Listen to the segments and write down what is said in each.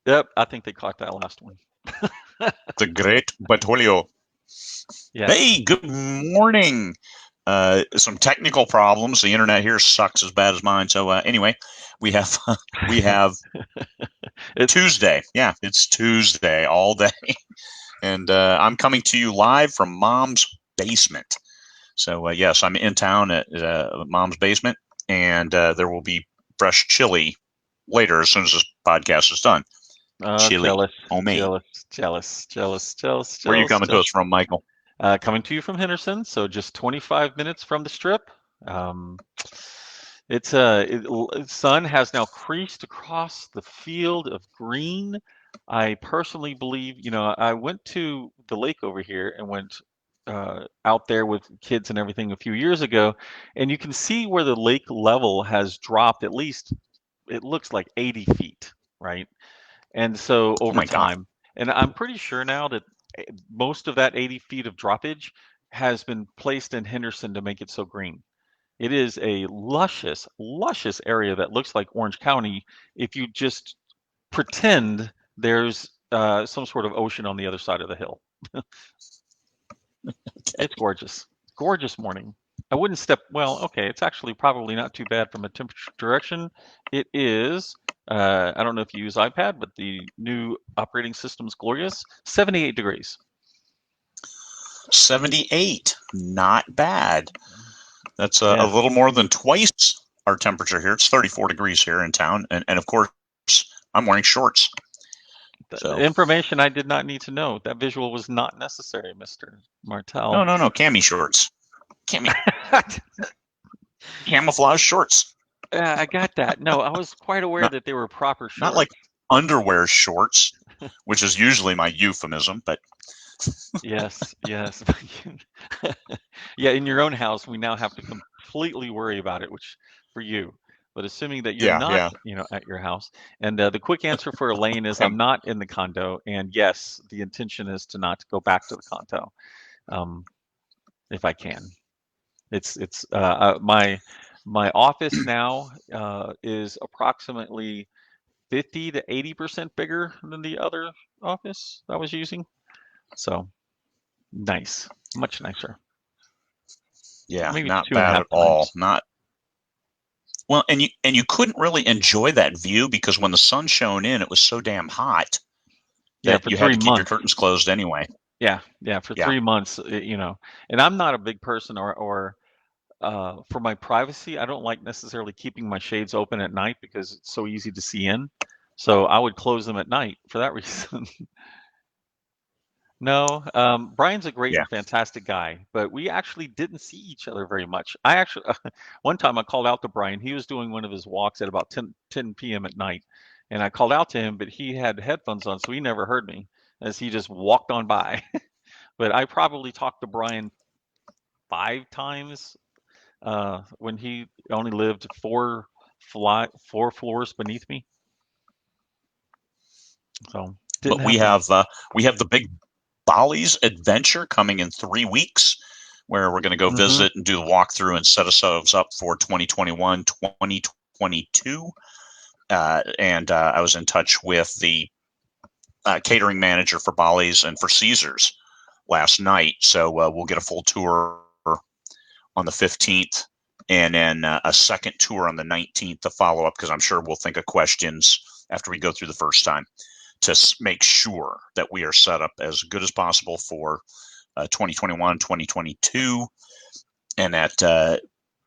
Yep, I think they caught that last one. The great Bertolio. Yes. Hey, good morning. Some technical problems. The internet here sucks as bad as mine. So anyway, we have we have It's Tuesday. Yeah, it's Tuesday all day, and I'm coming to you live from Mom's basement. So yes, I'm in town at Mom's basement, and there will be fresh chili later as soon as this podcast is done. Chili jealous, homemade. jealous, jealous, jealous, jealous, Where are you jealous, coming to jealous. us from, Michael? Coming to you from Henderson, so just 25 minutes from the strip. Um, sun has now creased across the field of green. I personally believe, I went to the lake over here and went out there with kids and everything a few years ago, and you can see where the lake level has dropped at least, it looks like 80 feet, right? And so Oh over my God. time, and I'm pretty sure now that most of that 80 feet of droppage has been placed in Henderson to make it so green. It is a luscious, luscious area that looks like Orange County if you just pretend there's some sort of ocean on the other side of the hill. Okay. It's gorgeous. Gorgeous morning. I wouldn't step, well, okay, it's actually probably not too bad from a temperature direction. It is, I don't know if you use iPad, but the new operating system's glorious, 78 degrees. 78. Not bad. That's a Yeah. little more than twice our temperature here. It's 34 degrees here in town. And of course, I'm wearing shorts. The So, information I did not need to know. That visual was not necessary, Mr. no, Martell. no, no. Cami shorts. Camouflage shorts. Yeah, I got that. No, I was quite aware Not, that they were proper not like shorts. underwear shorts, which is usually my euphemism, but Yes, yes. Yeah, in your own house, we now have to completely worry about it, which for you. But assuming that you're yeah, not, yeah. at your house, and the quick answer for Elaine is I'm And not in the condo, and yes, the intention is to not go back to the condo, um, if I can. My office now is approximately 50 to 80% bigger than the other office I was using. So nice, much nicer. yeah, Maybe not two and a bad half at all. times. Not well, and you couldn't really enjoy that view because when the sun shone in, it was so damn hot Yeah, that for you had three to keep your months. curtains closed anyway. Yeah, yeah, for Yeah, 3 months, and I'm not a big person or for my privacy, I don't like necessarily keeping my shades open at night because it's so easy to see in. So I would close them at night for that reason. No, Brian's a great yeah. and fantastic guy, but we actually didn't see each other very much. I actually, one time I called out to Brian. He was doing one of his walks at about 10 p.m. at night, and I called out to him, but he had headphones on, so he never heard me as he just walked on by. But I probably talked to Brian 5 times when he only lived four floors beneath me, so didn't But have many. we have the big Bali's adventure coming in 3 weeks, where we're going to go Hmm. visit and do the walkthrough and set ourselves up for 2021, 2022. And I was in touch with the catering manager for Bali's and for Caesars last night. So we'll get a full tour on the 15th and then a second tour on the 19th to follow up because I'm sure we'll think of questions after we go through the first time to make sure that we are set up as good as possible for 2021, 2022, and that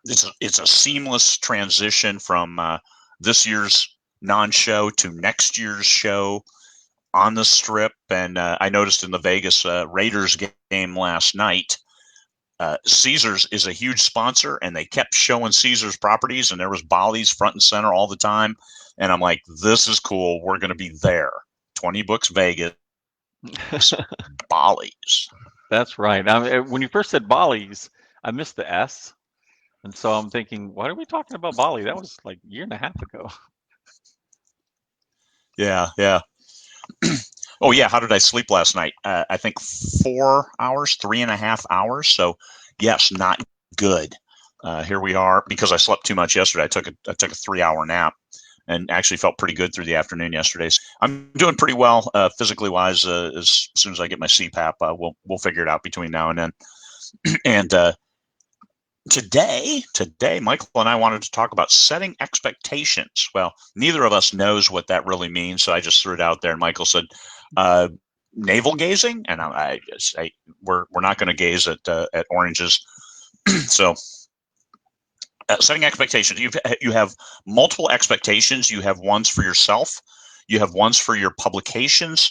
it's a seamless transition from this year's non-show to next year's show on the strip. And I noticed in the Vegas Raiders game last night, Caesars is a huge sponsor, and they kept showing Caesars properties, and there was Bali's front and center all the time. And I'm like, this is cool. We're going to be there. 20 Books Vegas, Bali's. That's right. When you first said Bali's, I missed the S. And so I'm thinking, why are we talking about Bali? That was like a year and a half ago. Yeah, yeah. Oh yeah, how did I sleep last night? I think 4 hours, 3.5 hours. So yes, not good. Here we are because I slept too much yesterday. I took a 3 hour nap, and actually felt pretty good through the afternoon yesterday. So I'm doing pretty well physically wise. As soon as I get my CPAP, we'll figure it out between now and then. And today, Michael and I wanted to talk about setting expectations. Well, neither of us knows what that really means, so I just threw it out there. And Michael said, "Navel gazing," and I just say, "We're not going to gaze at oranges." So, setting expectations. You have multiple expectations. You have ones for yourself. You have ones for your publications,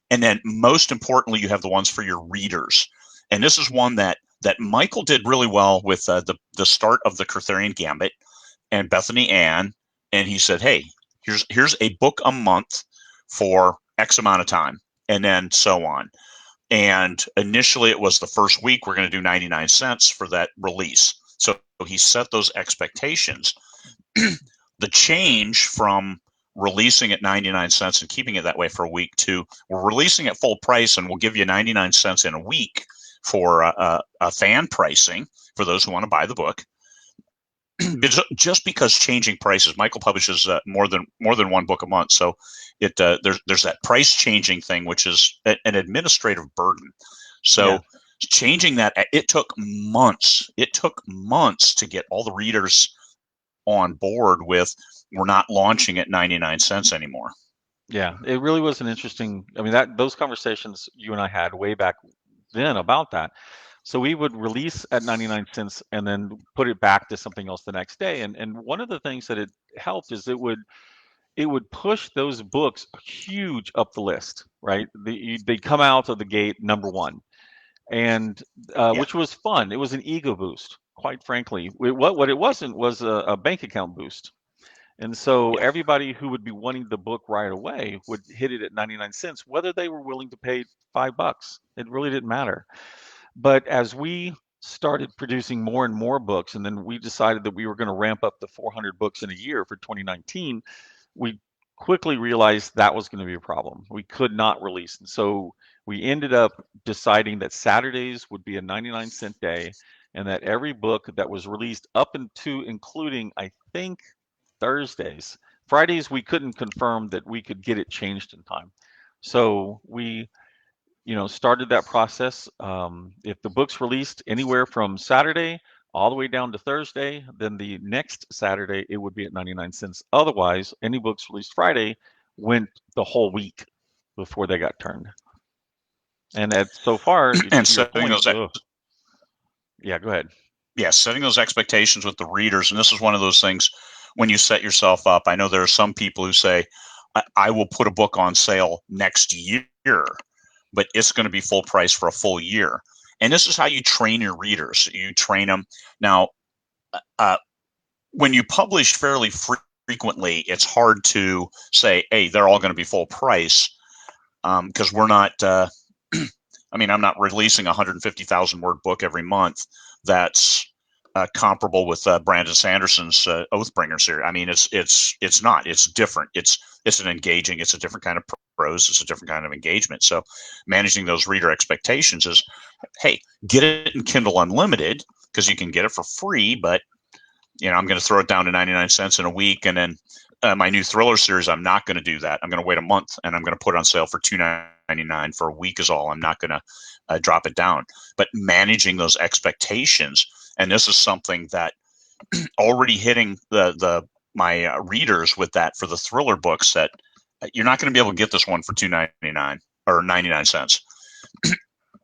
and then most importantly, you have the ones for your readers. And this is one that Michael did really well with the start of the Curtherian Gambit and Bethany Ann, and he said, "Hey, here's a book a month for X amount of time," and then so on. And initially, it was the first week we're going to do 99 cents for that release. So he set those expectations. The change from releasing at 99 cents and keeping it that way for a week to we're releasing at full price and we'll give you 99 cents in a week for a fan pricing for those who want to buy the book. Just because changing prices, Michael publishes more than one book a month, so there's that price changing thing, which is an administrative burden. So changing that, it took months. It took months to get all the readers on board with we're not launching at 99 cents anymore. Yeah, it really was an interesting. I mean, that those conversations you and I had way back then about that. So we would release at 99 cents and then put it back to something else the next day. And one of the things that it helped is it would push those books huge up the list, right? They'd come out of the gate number one, and Yeah. which was fun. It was an ego boost, quite frankly. What it wasn't was a bank account boost. And so Yeah. everybody who would be wanting the book right away would hit it at 99 cents, whether they were willing to pay $5. It really didn't matter. But as we started producing more and more books, and then we decided that we were going to ramp up to 400 books in a year for 2019, we quickly realized that was going to be a problem. We could not release. And so we ended up deciding that Saturdays would be a 99-cent day, and that every book that was released up into including, I think, Thursdays. Fridays, we couldn't confirm that we could get it changed in time. So we started that process. If the book's released anywhere from Saturday all the way down to Thursday, then the next Saturday it would be at 99 cents. Otherwise, any books released Friday went the whole week before they got turned. And so far, And to your setting point, those yeah, go ahead. setting those expectations with the readers. And this is one of those things when you set yourself up. I know there are some people who say, I will put a book on sale next year, but it's going to be full price for a full year. And this is how you train your readers. You train them. Now, when you publish fairly frequently, it's hard to say, hey, they're all going to be full price, because we're not, I mean, I'm not releasing a 150,000 word book every month that's comparable with Brandon Sanderson's Oathbringer series. I mean, it's not. It's different. It's an engaging. It's a different kind of prose. It's a different kind of engagement. So, managing those reader expectations is, hey, get it in Kindle Unlimited because you can get it for free, but I'm going to throw it down to 99 cents in a week, and then my new thriller series, I'm not going to do that. I'm going to wait a month, and I'm going to put it on sale for $2.99 for a week is all. I'm not going to drop it down. But managing those expectations, and this is something that already hitting my readers with that for the thriller books, that you're not going to be able to get this one for $2.99 or 99 cents.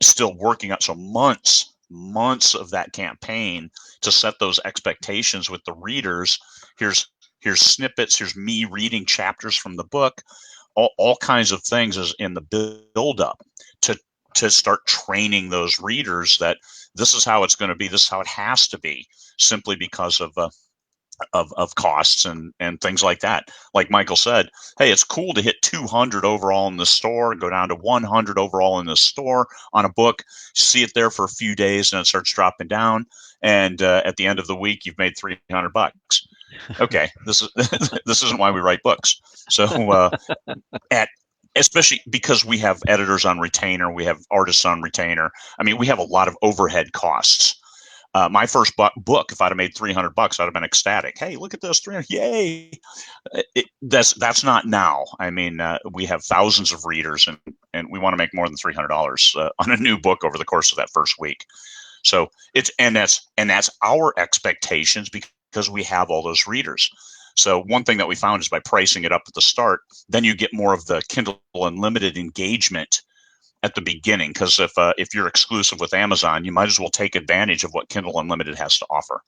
Still working out, so months of that campaign to set those expectations with the readers. Here's snippets. Here's me reading chapters from the book. All kinds of things is in the build up to start training those readers that this is how it's going to be. This is how it has to be, simply because of costs and things like that. Like Michael said, hey, it's cool to hit 200 overall in the store, go down to 100 overall in the store on a book, see it there for a few days, and it starts dropping down. And at the end of the week, you've made $300. Okay, this isn't why we write books. So especially because we have editors on retainer, we have artists on retainer. I mean, we have a lot of overhead costs. My first book, if I'd have made $300, I'd have been ecstatic. Hey, look at this, 300! Yay! That's not now. I mean, we have thousands of readers, and we want to make more than $300 on a new book over the course of that first week. So that's our expectations because we have all those readers. So one thing that we found is by pricing it up at the start, then you get more of the Kindle Unlimited engagement at the beginning. Because if you're exclusive with Amazon, you might as well take advantage of what Kindle Unlimited has to offer.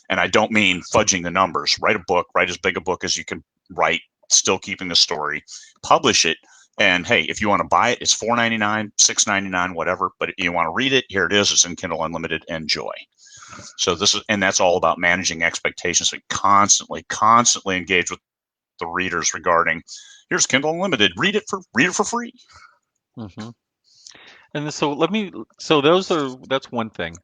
And I don't mean fudging the numbers. Write a book, write as big a book as you can write, still keeping the story, publish it. And hey, if you want to buy it, it's $4.99, $6.99, whatever. But if you want to read it, here it is. It's in Kindle Unlimited. Enjoy. So that's all about managing expectations. We constantly engage with the readers regarding, here's Kindle Unlimited. Read it for free. Hmm. And so that's one thing.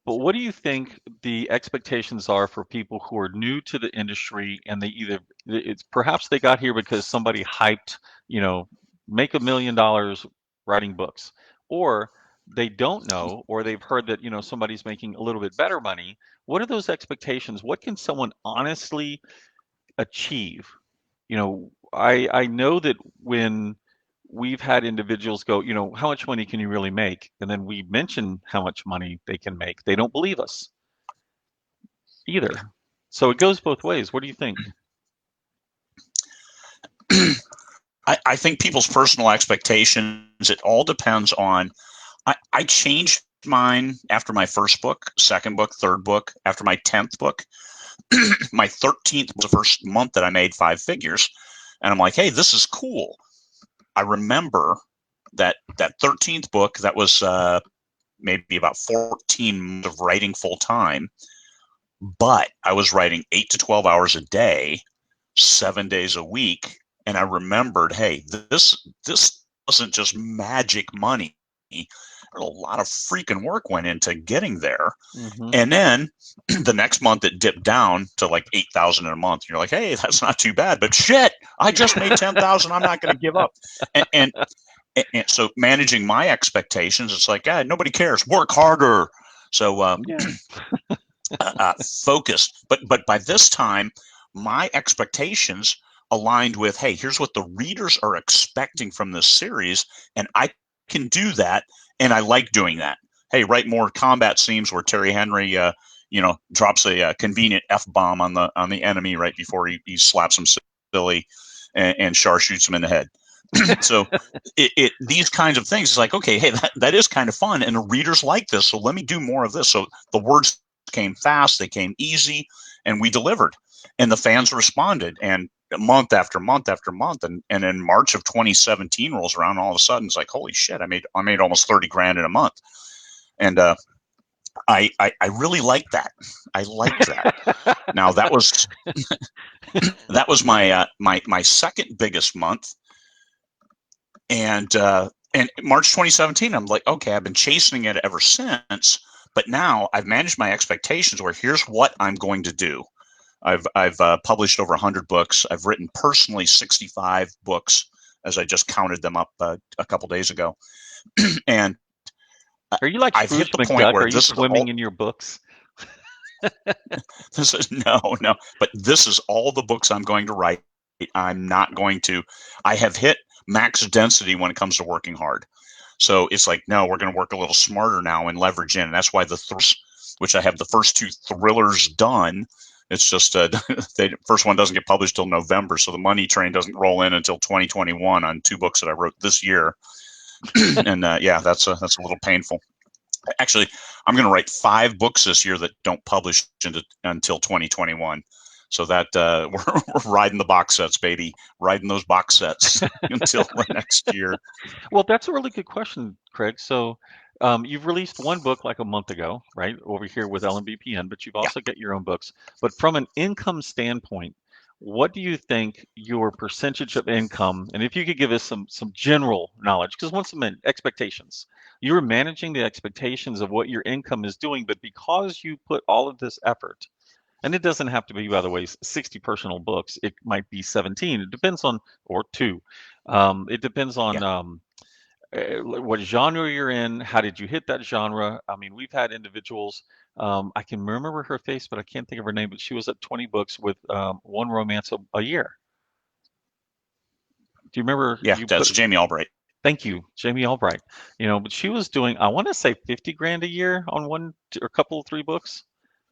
But what do you think the expectations are for people who are new to the industry and it's perhaps they got here because somebody hyped, you know, make $1 million writing books, or they don't know, or they've heard that, somebody's making a little bit better money. What are those expectations? What can someone honestly achieve? I know that when we've had individuals go, how much money can you really make? And then we mention how much money they can make. They don't believe us either. So it goes both ways. What do you think? I think people's personal expectations, it all depends on. I changed mine after my first book, second book, third book, after my 10th book. My 13th was the first month that I made 5 figures. And I'm like, hey, this is cool. I remember that 13th book, that was maybe about 14 months of writing full time, but I was writing 8 to 12 hours a day, 7 days a week. And I remembered, hey, this wasn't just magic money. A lot of freaking work went into getting there. Hmm. And then the next month it dipped down to like 8,000 in a month. And you're like, hey, that's not too bad, but shit, I just made 10,000. I'm not going to give up. And, and and so managing my expectations, it's like, nobody cares. Work harder. So Yeah. focused. But by this time, my expectations aligned with, hey, here's what the readers are expecting from this series, and I can do that, and I like doing that. Hey, write more combat scenes where Terry Henry, drops a convenient f-bomb on the enemy right before he slaps him silly, and Char shoots him in the head. So these kinds of things is like, okay, hey, that is kind of fun, and the readers like this, so let me do more of this. So the words came fast, they came easy, and we delivered, and the fans responded, and month after month after month, and in March of 2017 rolls around, all of a sudden it's like, holy shit, I made almost 30 grand in a month. And I really liked that. I liked that. Now that was my second biggest month. And March 2017, I'm like, okay, I've been chasing it ever since, but now I've managed my expectations where here's what I'm going to do. I've published over 100 books. I've written personally 65 books, as I just counted them up a couple days ago. And Are you like I've hit Scrooge the point McDuck? where Are you swimming in your books? this is no, but this is all the books I'm going to write. I'm not going to. I have hit max density when it comes to working hard. So it's like, no, we're going to work a little smarter now and leverage in. And that's why which I have the first 2 thrillers done. It's just the first one doesn't get published till November, so the money train doesn't roll in until 2021 on 2 books that I wrote this year. And that's a little painful. Actually, I'm going to write 5 books this year that don't publish until 2021. So that we're riding the box sets, baby, riding those box sets until the next year. Well, that's a really good question, Craig. So, you've released one book like a month ago, right, over here with LMBPN, but you've Yeah. also got your own books. But from an income standpoint, what do you think your percentage of income, and if you could give us some general knowledge, because once again, expectations, you're managing the expectations of what your income is doing, but because you put all of this effort, and it doesn't have to be, by the way, 60 personal books. It might be 17. It depends on, or two. It depends on Yeah. what genre you're in, how did you hit that genre? I mean, we've had individuals, I can remember her face, but I can't think of her name, but she was at 20 books with one romance a year. Do you remember Yeah, you that's put, Jamie Albright. thank you, Jamie Albright, but she was doing, I want to say 50 grand a year on one or a couple of three books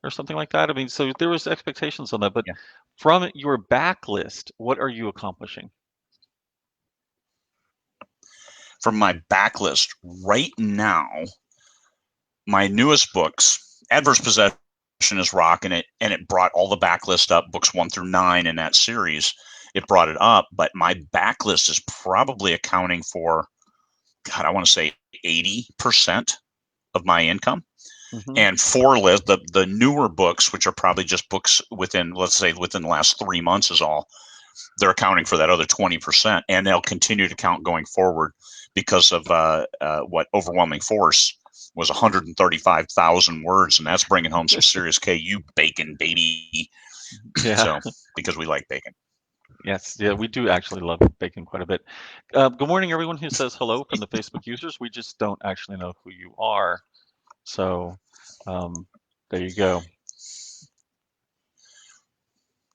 or something like that. I mean, so there was expectations on that, but Yeah. from your backlist, what are you accomplishing? From my backlist right now, my newest books, Adverse Possession is rocking it, and it brought all the backlist up, books 1 through 9 in that series. It brought it up, but my backlist is probably accounting for, God, I want to say 80% of my income. Hmm. And four list the newer books, which are probably just books within, let's say, within the last 3 months is all, they're accounting for that other 20%, and they'll continue to count going forward because of what Overwhelming Force was 135,000 words, and that's bringing home some serious KU bacon, baby. Yeah. So because we like bacon. Yes, yeah, we do actually love bacon quite a bit. Good morning, everyone who says hello from the Facebook users. We just don't actually know who you are. So um, there you go.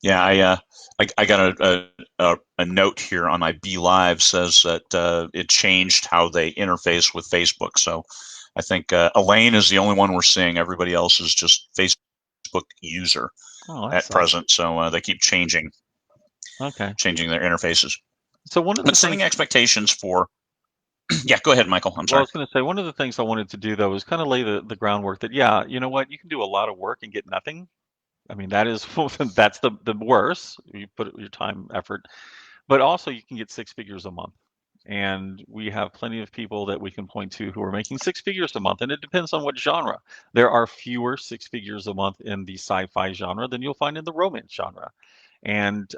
Yeah, I got a note here on my B Live says that it changed how they interface with Facebook. So I think Elaine is the only one we're seeing. Everybody else is just Facebook user Oh, that at sucks. present. So they keep Okay. changing their interfaces. So one of the But setting things, expectations for, yeah, go ahead, Michael. I'm well, I sorry. was going to say, one of the things I wanted to do though is kind of lay the groundwork that, yeah, you know what, you can do a lot of work and get nothing. I mean, that is that's the worst. You put your time, effort, but also you can get six figures a month. And we have plenty of people that we can point to who are making six figures a month, and it depends on what genre. There are fewer six figures a month in the sci-fi genre than you'll find in the romance genre. And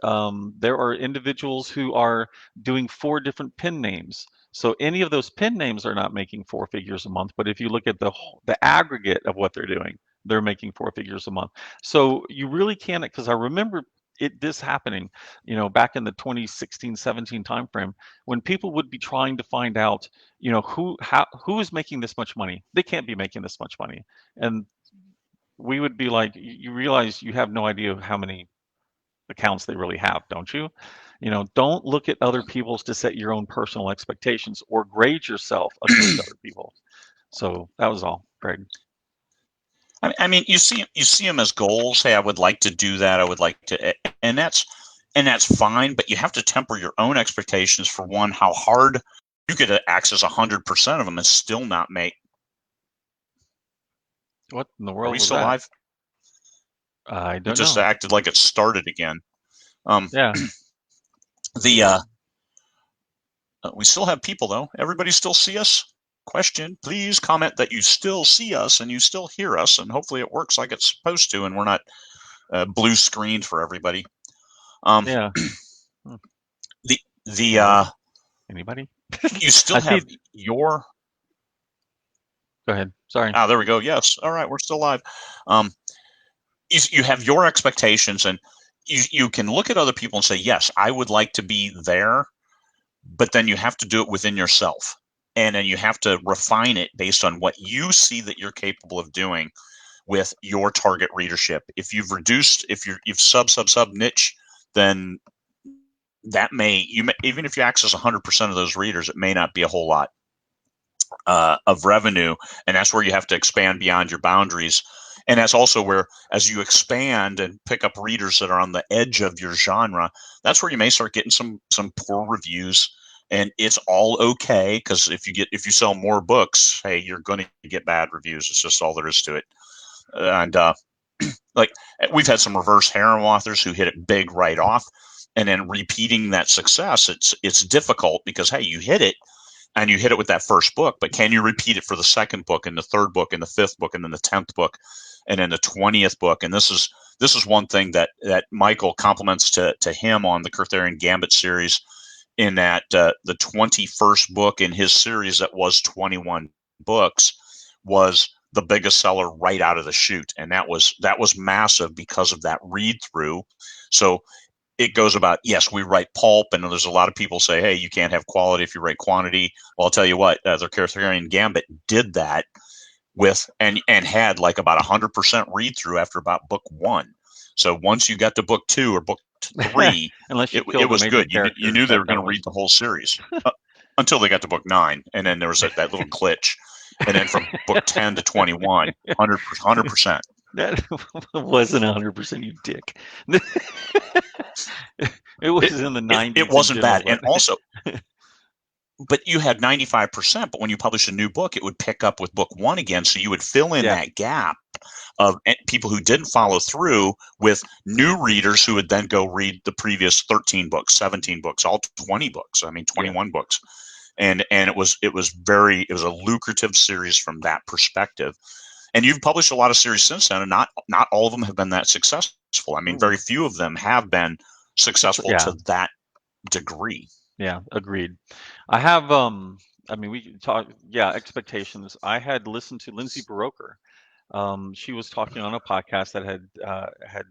there are individuals who are doing four different pen names. So any of those pen names are not making four figures a month, but if you look at the aggregate of what they're doing, they're making four figures a month. So you really can't, because I remember this happening, back in the 2016, 17 timeframe, when people would be trying to find out, who is making this much money. They can't be making this much money. And we would be like, you realize you have no idea how many accounts they really have, don't you? Don't look at other people's to set your own personal expectations or grade yourself against other people. So that was all, Greg. I mean, you see them as goals. Hey, I would like to do that. I would like to, and that's fine. But you have to temper your own expectations for one, how hard you could access 100% of them and still not make. What in the Are world we was still that? live? I It don't just know. acted like it started again. Um, Yeah. the We still have people though. Everybody still see us? Question: please comment that you still see us and you still hear us, and hopefully it works like it's supposed to, and we're not blue screened for everybody. Um, Yeah. Hmm. the the Anybody? Anybody? You still I see. have your. Go ahead. Sorry. There we go. Yes. All right, we're still live. Um, you have your expectations, and you can look at other people and say, yes, I would like to be there, but then you have to do it within yourself, and then you have to refine it based on what you see that you're capable of doing with your target readership. If you've sub niche, then that even if you access 100% of those readers, it may not be a whole lot of revenue, and that's where you have to expand beyond your boundaries. And that's also where, as you expand and pick up readers that are on the edge of your genre, that's where you may start getting some poor reviews. And it's all okay, because if you sell more books, hey, you're going to get bad reviews. It's just all there is to it. And like, we've had some reverse harem authors who hit it big right off, and then repeating that success, it's difficult because, hey, you hit it, and you hit it with that first book, but can you repeat it for the second book and the third book and the fifth book and then the 10th book and then the 20th book? And this is one thing that Michael compliments to him on the Kurtherian Gambit series, in that the 21st book in his series that was 21 books was the biggest seller right out of the chute, and that was massive because of that read through. So it goes about, yes, we write pulp, and there's a lot of people say, hey, you can't have quality if you write quantity. Well, I'll tell you what, the Arthurian Gambit did that with and had like about 100% read through after about book one. So once you got to book two or book three, Unless you it killed the was major good. You characters, knew they were that going to read was the whole series until they got to book nine, and then there was that little glitch, and then from book 10 to 21, 100%. that wasn't 100%, you dick. It It, was in the it 90s in wasn't bad, general, and but also, but you had 95%. But when you publish a new book, it would pick up with book one again, so you would fill in yeah, that gap of people who didn't follow through with new readers who would then go read the previous 13 books, 17 books, all 20 books. I mean, yeah. 21 books. And it was a lucrative series from that perspective. And you've published a lot of series since then, and not all of them have been that successful. I mean, Mm. very few of them have been successful Yeah, to that degree. yeah, agreed. I have, I mean, we could talk, yeah, expectations. I had listened to Lindsay Baroker. She was talking on a podcast that had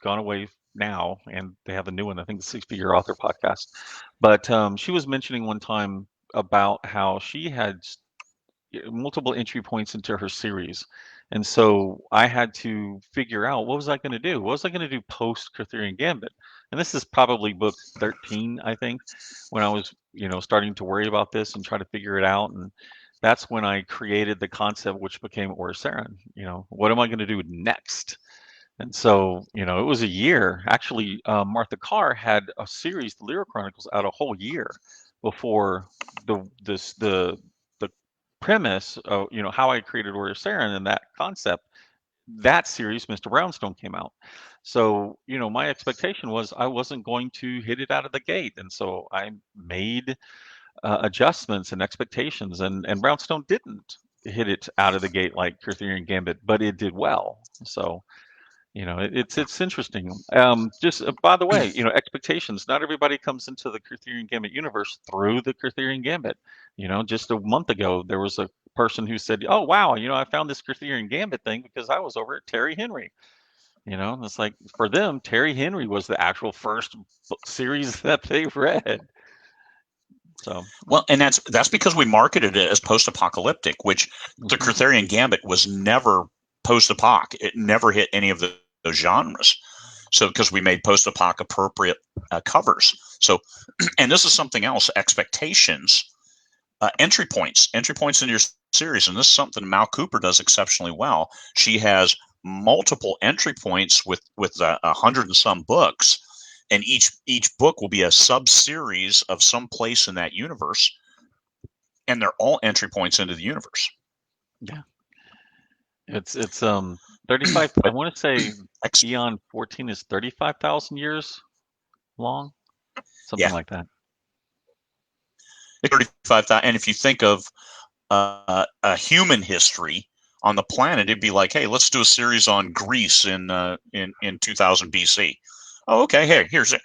gone away now, and they have a new one. I think the Six Figure Author podcast. But she was mentioning one time about how she had multiple entry points into her series. And so I had to figure out what was I going to do? What was I going to do post Arthurian Gambit? And this is probably book 13, I think, when I was, starting to worry about this and try to figure it out. And that's when I created the concept, which became Orceran. What am I going to do next? And so, it was a year. Actually, Martha Carr had a series, The Lyra Chronicles, out a whole year before the premise of, how I created Warrior Saren and that concept, that series, Mr. Brownstone, came out. So, my expectation was I wasn't going to hit it out of the gate. And so I made adjustments and expectations, and Brownstone didn't hit it out of the gate like Arthurian Gambit, but it did well. So, it's interesting. Just by the way, expectations. Not everybody comes into the Arthurian Gambit universe through the Arthurian Gambit. Just a month ago, there was a person who said, "Oh wow, I found this Arthurian Gambit thing because I was over at Terry Henry." And it's like for them, Terry Henry was the actual first series that they read. So, Well, and that's because we marketed it as post-apocalyptic, which the mhm. Arthurian Gambit was never post-apoc. It never hit any of those genres. So because we made post-apoc appropriate covers. So, and this is something else: expectations, entry points in your series, and this is something Mal Cooper does exceptionally well. She has multiple entry points with 100 and some books, and each book will be a sub series of some place in that universe, and they're all entry points into the universe. Yeah, it's 35. I But want to say Eon 14 is 35,000 years long, something yeah, like that. 35,000. And if you think of a human history on the planet, it'd be like, hey, let's do a series on Greece in 2000 BC. Oh, okay. Hey, here's it.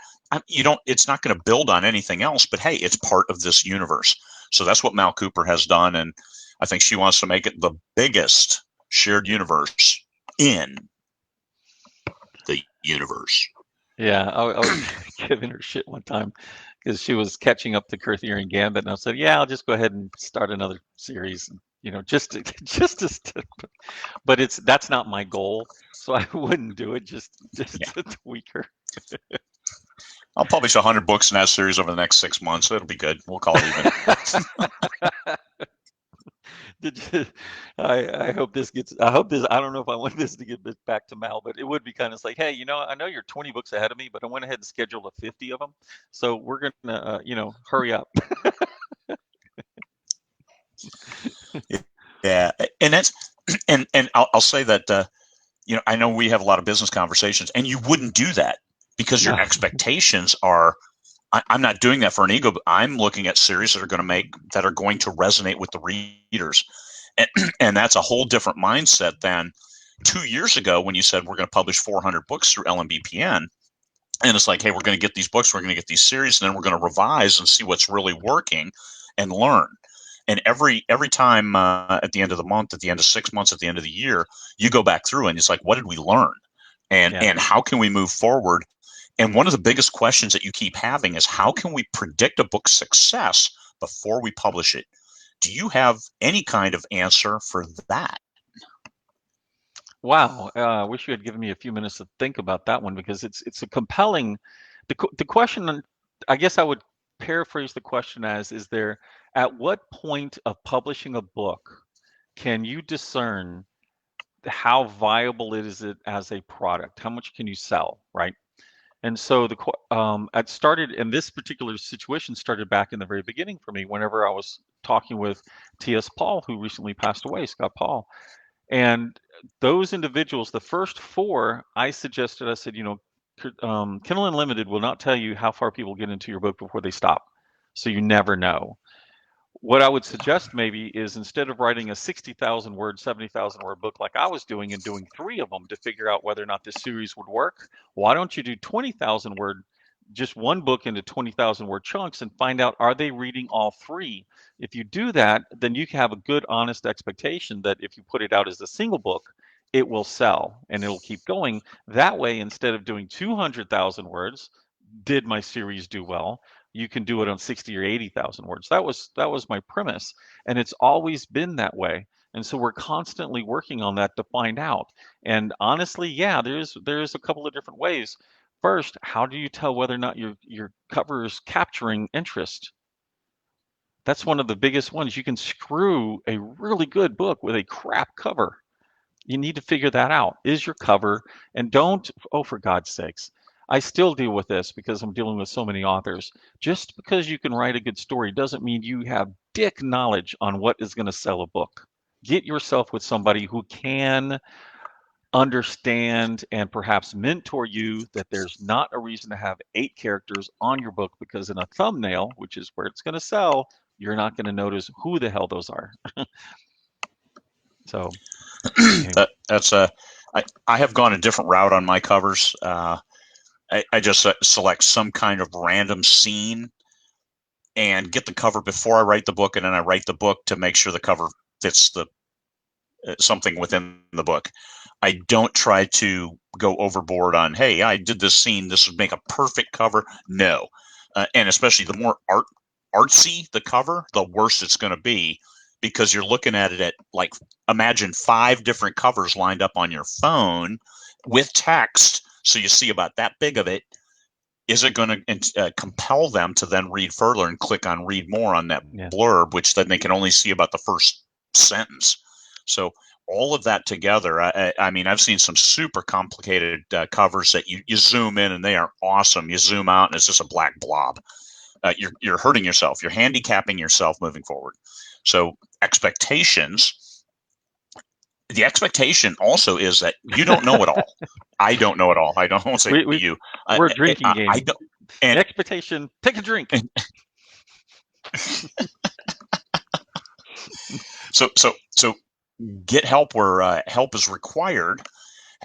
You don't. It's not going to build on anything else, but hey, it's part of this universe. So that's what Mal Cooper has done, and I think she wants to make it the biggest shared universe in the universe. Yeah, I was giving her shit one time because she was catching up to Arthurian Gambit, and I said, "Yeah, I'll just go ahead and start another series, just to, but that's not my goal, so I wouldn't do it just Yeah, to tweak her." I'll publish 100 books in that series over the next 6 months. It'll be good. We'll call it even. Did you, I hope this gets. I hope this. I don't know if I want this to get back to Mal, but it would be kind of like, hey, I know you're 20 books ahead of me, but I went ahead and scheduled a 50 of them, so we're gonna, hurry up. Yeah, and that's and I'll say that I know we have a lot of business conversations, and you wouldn't do that because your No. expectations are. I'm not doing that for an ego. But I'm looking at series that are going to resonate with the readers, and, and that's a whole different mindset than 2 years ago when you said we're going to publish 400 books through LMBPN. And it's like, hey, we're going to get these books, we're going to get these series, and then we're going to revise and see what's really working and learn. And every time at the end of the month, at the end of 6 months, at the end of the year, you go back through and it's like, what did we learn, and Yeah. and how can we move forward? And one of the biggest questions that you keep having is how can we predict a book's success before we publish it? Do you have any kind of answer for that? Wow, I wish you had given me a few minutes to think about that one because it's a compelling. The question, I guess I would paraphrase the question as, is there at what point of publishing a book can you discern how viable it as a product? How much can you sell, right? And so it started, and this particular situation started back in the very beginning for me. Whenever I was talking with T.S. Paul, who recently passed away, Scott Paul, and those individuals, the first four, I suggested, I said, Kindle Unlimited will not tell you how far people get into your book before they stop. So you never know. What I would suggest maybe is instead of writing a 60,000 word, 70,000 word book like I was doing and doing three of them to figure out whether or not this series would work, why don't you do 20,000 word, just one book into 20,000 word chunks and find out, are they reading all three? If you do that, then you can have a good, honest expectation that if you put it out as a single book, it will sell and it'll keep going. That way, instead of doing 200,000 words, did my series do well? You can do it on 60 or 80,000 words. That was my premise, and it's always been that way. And so we're constantly working on that to find out. And honestly, yeah, there's a couple of different ways. First, how do you tell whether or not your cover is capturing interest? That's one of the biggest ones. You can screw a really good book with a crap cover. You need to figure that out. Is your cover, and don't, oh, for God's sakes, I still deal with this because I'm dealing with so many authors. Just because you can write a good story doesn't mean you have dick knowledge on what is going to sell a book. Get yourself with somebody who can understand and perhaps mentor you that there's not a reason to have 8 characters on your book because in a thumbnail, which is where it's going to sell, you're not going to notice who the hell those are. So anyway. That's a. I have gone a different route on my covers. I just select some kind of random scene and get the cover before I write the book, and then I write the book to make sure the cover fits the something within the book. I don't try to go overboard on, hey, I did this scene, this would make a perfect cover. No, and especially the more artsy the cover, the worse it's going to be because you're looking at it at like imagine 5 different covers lined up on your phone with text, so you see about that big of it. Is it going to compel them to then read further and click on read more on that Yeah. blurb, which then they can only see about the first sentence? So all of that together, I mean, I've seen some super complicated covers that you zoom in and they are awesome. You zoom out and it's just a black blob. You're hurting yourself. You're handicapping yourself moving forward. So expectations. The expectation also is that you don't know it all. I don't know it all. I don't want to say we, we, you. we're a drinking I game. don't. And Expectation, take a drink. so get help where help is required.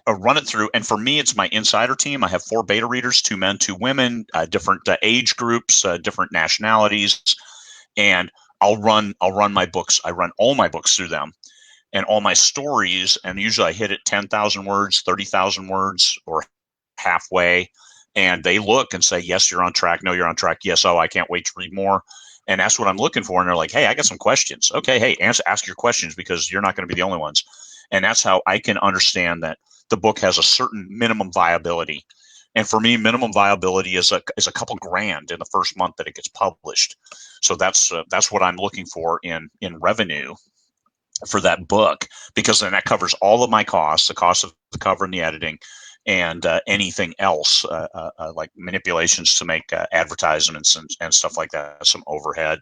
Run it through, and for me, it's my insider team. I have 4 beta readers, 2 men, 2 women, different age groups, different nationalities, and I'll run my books. I run all my books through them, and all my stories, and usually I hit it 10,000 words, 30,000 words, or halfway, and they look and say, yes, you're on track. No, you're on track. Yes, oh, I can't wait to read more. And that's what I'm looking for. And they're like, hey, I got some questions. Okay, hey, ask your questions because you're not going to be the only ones. And that's how I can understand that the book has a certain minimum viability. And for me, minimum viability is a couple grand in the first month that it gets published. So that's what I'm looking for in revenue for that book, because then that covers all of my costs, the cost of the cover and the editing, and anything else like manipulations to make advertisements and stuff like that, some overhead.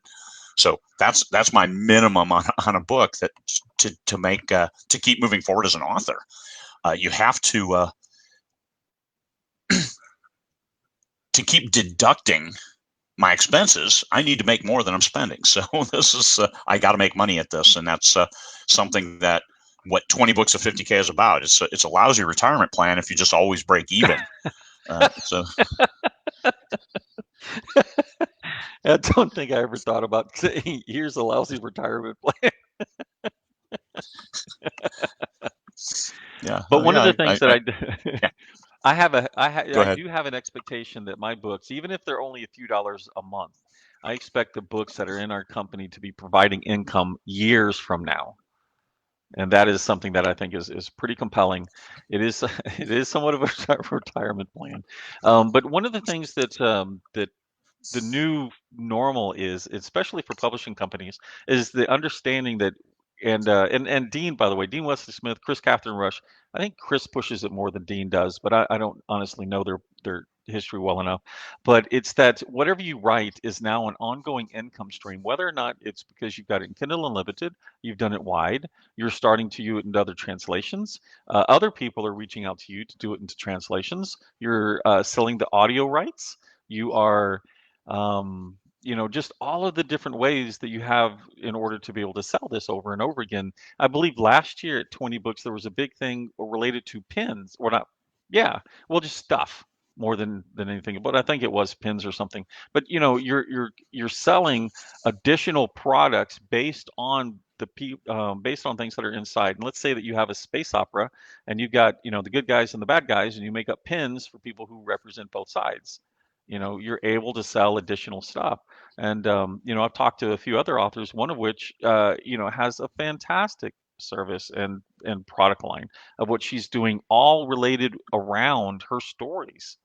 So that's my minimum on a book that to make to keep moving forward as an author. You have to keep deducting my expenses. I need to make more than I'm spending. So this is I got to make money at this, and that's something that what 20 books of 50K is about. It's a lousy retirement plan if you just always break even. So I don't think I ever thought about saying, here's a lousy retirement plan. yeah, But one of yeah, the things that yeah. Go I ahead. do have an expectation that my books, even if they're only a few dollars a month, I expect the books that are in our company to be providing income years from now. And that is something that I think is pretty compelling. It is it is somewhat of a retirement plan. But one of the things that the new normal is, especially for publishing companies, is the understanding that, and Dean, by the way, Dean Wesley Smith, Chris Catherine Rush. I think Chris pushes it more than Dean does, but I don't honestly know their history well enough. But it's that whatever you write is now an ongoing income stream, whether or not it's because you've got it in Kindle Unlimited, you've done it wide, you're starting to use it in other translations. Other people are reaching out to you to do it into translations. You're selling the audio rights. You are just all of the different ways that you have in order to be able to sell this over and over again. I believe last year at 20 Books, there was a big thing related to pins, or not, yeah, well, just stuff more than anything. But I think it was pins or something. But you're selling additional products based on things that are inside. And let's say that you have a space opera, and you've got the good guys and the bad guys, and you make up pins for people who represent both sides. You're able to sell additional stuff. And I've talked to a few other authors, one of which has a fantastic service and product line of what she's doing, all related around her stories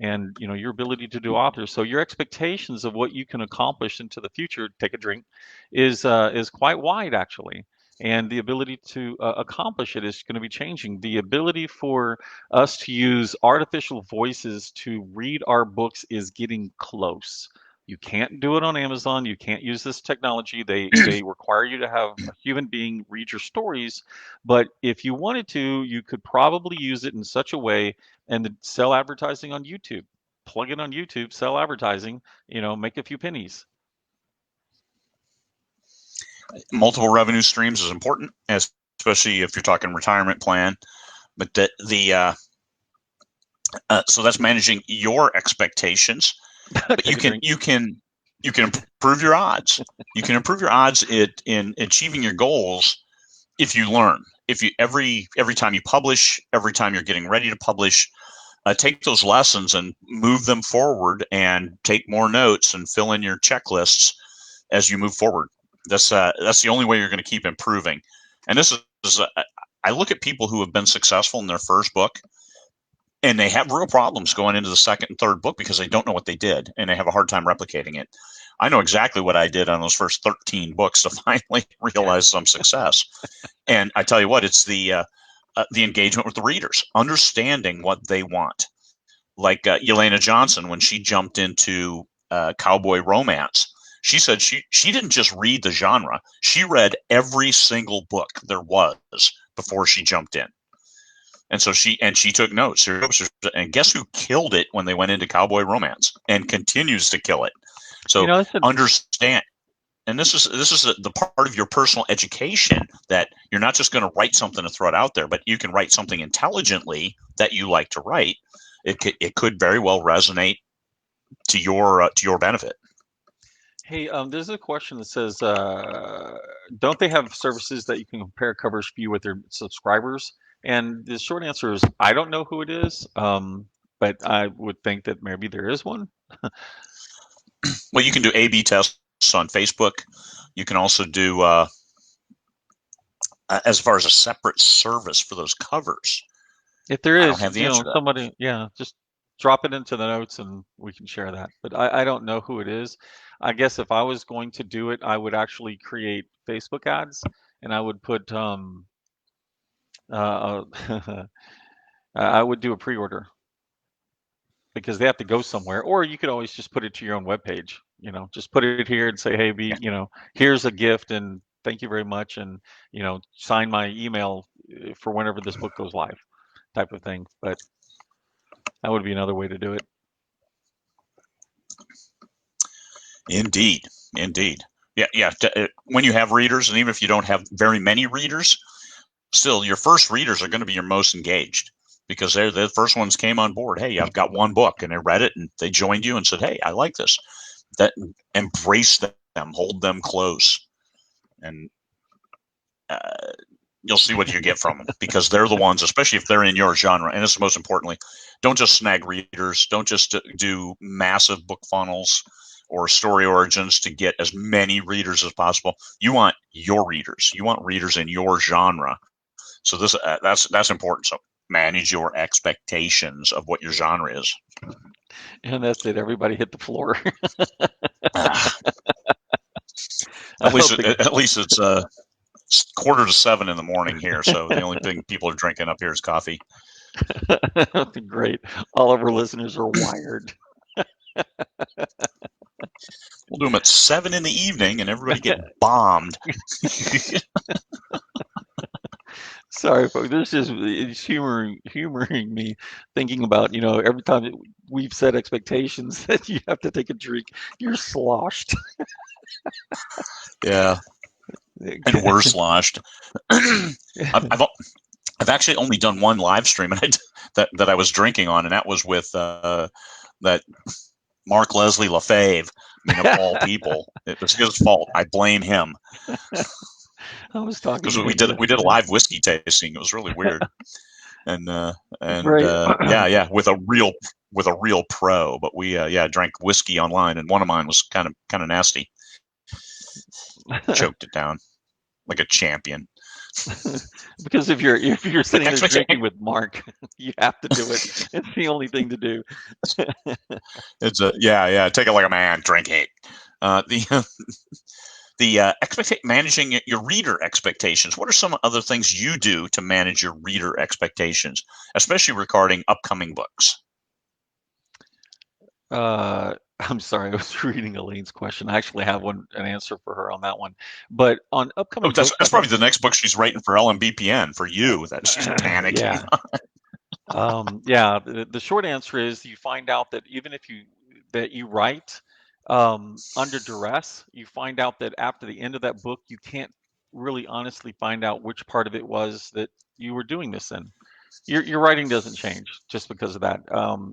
and your ability to do authors. So your expectations of what you can accomplish into the future, take a drink, is quite wide actually. And the ability to accomplish it is going to be changing. The ability for us to use artificial voices to read our books is getting close. You can't do it on Amazon. You can't use this technology. They require you to have a human being read your stories. But if you wanted to, you could probably use it in such a way and then sell advertising on YouTube. Plug it on YouTube, sell advertising, make a few pennies. Multiple revenue streams is important, especially if you're talking retirement plan. But so that's managing your expectations. But Take a drink. you can improve your odds. You can improve your odds in achieving your goals if you learn. If you every time you publish, every time you're getting ready to publish, take those lessons and move them forward, and take more notes and fill in your checklists as you move forward. That's the only way you're going to keep improving. And this is I look at people who have been successful in their first book, and they have real problems going into the second and third book because they don't know what they did, and they have a hard time replicating it. I know exactly what I did on those first 13 books to finally realize some success. And I tell you what, it's the engagement with the readers, understanding what they want. Like Yelena Johnson, when she jumped into cowboy romance, she said she didn't just read the genre; she read every single book there was before she jumped in. And so she took notes. And guess who killed it when they went into cowboy romance and continues to kill it? So That's a understand. And this is the part of your personal education, that you're not just going to write something and throw it out there, but you can write something intelligently that you like to write. It could very well resonate to your benefit. Hey, there's a question that says, don't they have services that you can compare covers view with their subscribers? And the short answer is, I don't know who it is, but I would think that maybe there is one. Well, you can do A/B tests on Facebook. You can also do as far as a separate service for those covers. If there I don't is, have the answer to that. somebody, yeah, just drop it into the notes and we can share that. But I don't know who it is. I guess if I was going to do it, I would actually create Facebook ads and I would put, I would do a pre-order because they have to go somewhere. Or you could always just put it to your own webpage, just put it here and say, hey, here's a gift and thank you very much. And, sign my email for whenever this book goes live type of thing. But that would be another way to do it. Indeed, indeed. Yeah. When you have readers, and even if you don't have very many readers, still your first readers are going to be your most engaged, because they're the first ones came on board. Hey, I've got one book, and they read it and they joined you and said, hey, I like this. That embrace them, hold them close, and you'll see what you get from them, because they're the ones, especially if they're in your genre. And it's most importantly, don't just snag readers. Don't just do massive book funnels or story origins to get as many readers as possible. You want your readers. You want readers in your genre. So that's important. So manage your expectations of what your genre is. And that's it. Everybody hit the floor. I At least don't think at least it's 6:45 in the morning here, so the only thing people are drinking up here is coffee. great. All of our listeners are wired. We'll do them at 7 in the evening, and everybody get bombed. Sorry, folks. This is it's humoring me thinking about, every time that we've set expectations that you have to take a drink, you're sloshed. Yeah, and we're sloshed. I've actually only done one live stream, and that I was drinking on, and that was with that Mark Leslie Lefebvre. I mean, of all people, it was his fault. I blame him, I was talking because to we him did a yesterday. live whiskey tasting. It was really weird, and Great. yeah, with a real pro. But we drank whiskey online, and one of mine was kind of nasty. Choked it down like a champion. Because if you're But sitting there drinking with Mark, you have to do it. It's the only thing to do. it's take it like a man, drink it. The managing your reader expectations. What are some other things you do to manage your reader expectations, especially regarding upcoming books? I'm sorry, I was reading Elaine's question. I actually have an answer for her on that one. But on Oh, upcoming that's books, I probably think, the next book she's writing for LMBPN for you. That she's panicking. yeah, yeah. The short answer is you find out that even if you write under duress, you find out that after the end of that book, you can't really honestly find out which part of it was that you were doing this in. Your writing doesn't change just because of that.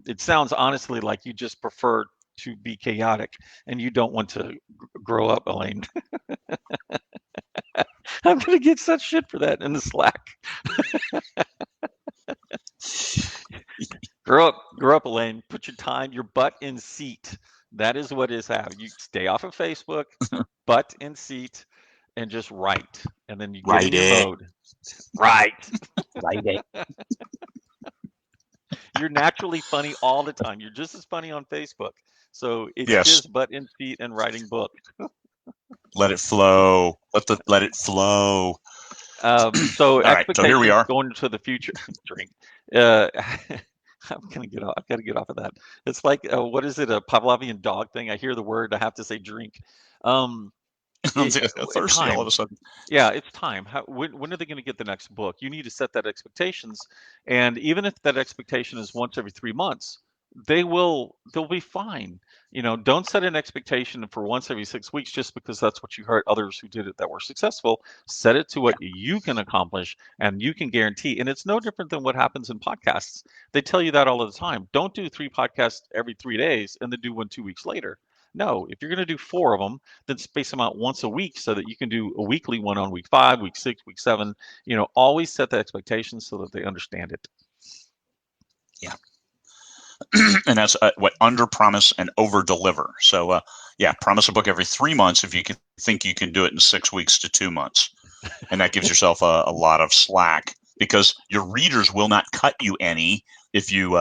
It sounds honestly like you just prefer to be chaotic and you don't want to grow up, Elaine. I'm gonna get such shit for that in the Slack. Grow up, Elaine. Put your butt in seat. That is what is how you stay off of Facebook, butt in seat, and just write. And then you get in Write your it. mode. Right. Write it. You're naturally funny all the time. You're just as funny on Facebook. So it's Yes. just butt in seat and writing book. Let it flow. Let it flow. So All right. So here we expectations are. going into the future. Drink. Uh, I'm gonna get off. I've got to get off of that. It's like what is it? A Pavlovian dog thing. I hear the word. I have to say drink. Um, I'm it, thirsty all of time. a sudden. Yeah, it's time. When are they going to get the next book? You need to set that expectations, and even if that expectation is once every 3 months, they'll be fine. Don't set an expectation for once every 6 weeks just because that's what you heard others who did it that were successful. Set it to what you can accomplish and you can guarantee. And it's no different than what happens in podcasts. They tell you that all of the time. Don't do 3 podcasts every 3 days and then do one 2 weeks later. No, if you're going to do 4 of them, then space them out once a week so that you can do a weekly one on week 5, week 6, week 7. Always set the expectations so that they understand it. Yeah. And that's what under promise and over deliver. So, promise a book every 3 months if you think you can do it in 6 weeks to 2 months. And that gives yourself a lot of slack, because your readers will not cut you any if you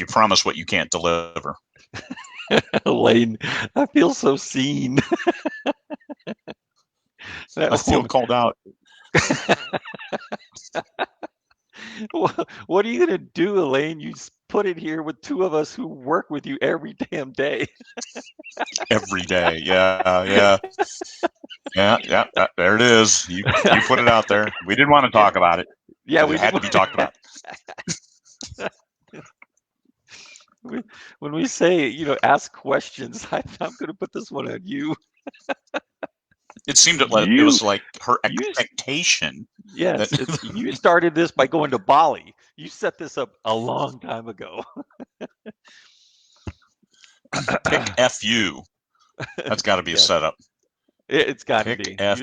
promise what you can't deliver. Elaine, I feel so seen. I That feel woman. called out. What are you going to do, Elaine? You put it here with 2 of us who work with you every damn day. Every day. Yeah. There it is. You put it out there. We didn't want to Yeah, talk about it, yeah, but we it did. had to be talked about. When we say, ask questions, I'm going to put this one on you. It seemed it You, was like her you, expectation that yes, you started this by going to Bali. You set this up a long time ago. pick FU. That's got to be a Yes, setup. it's got to Pick be. F.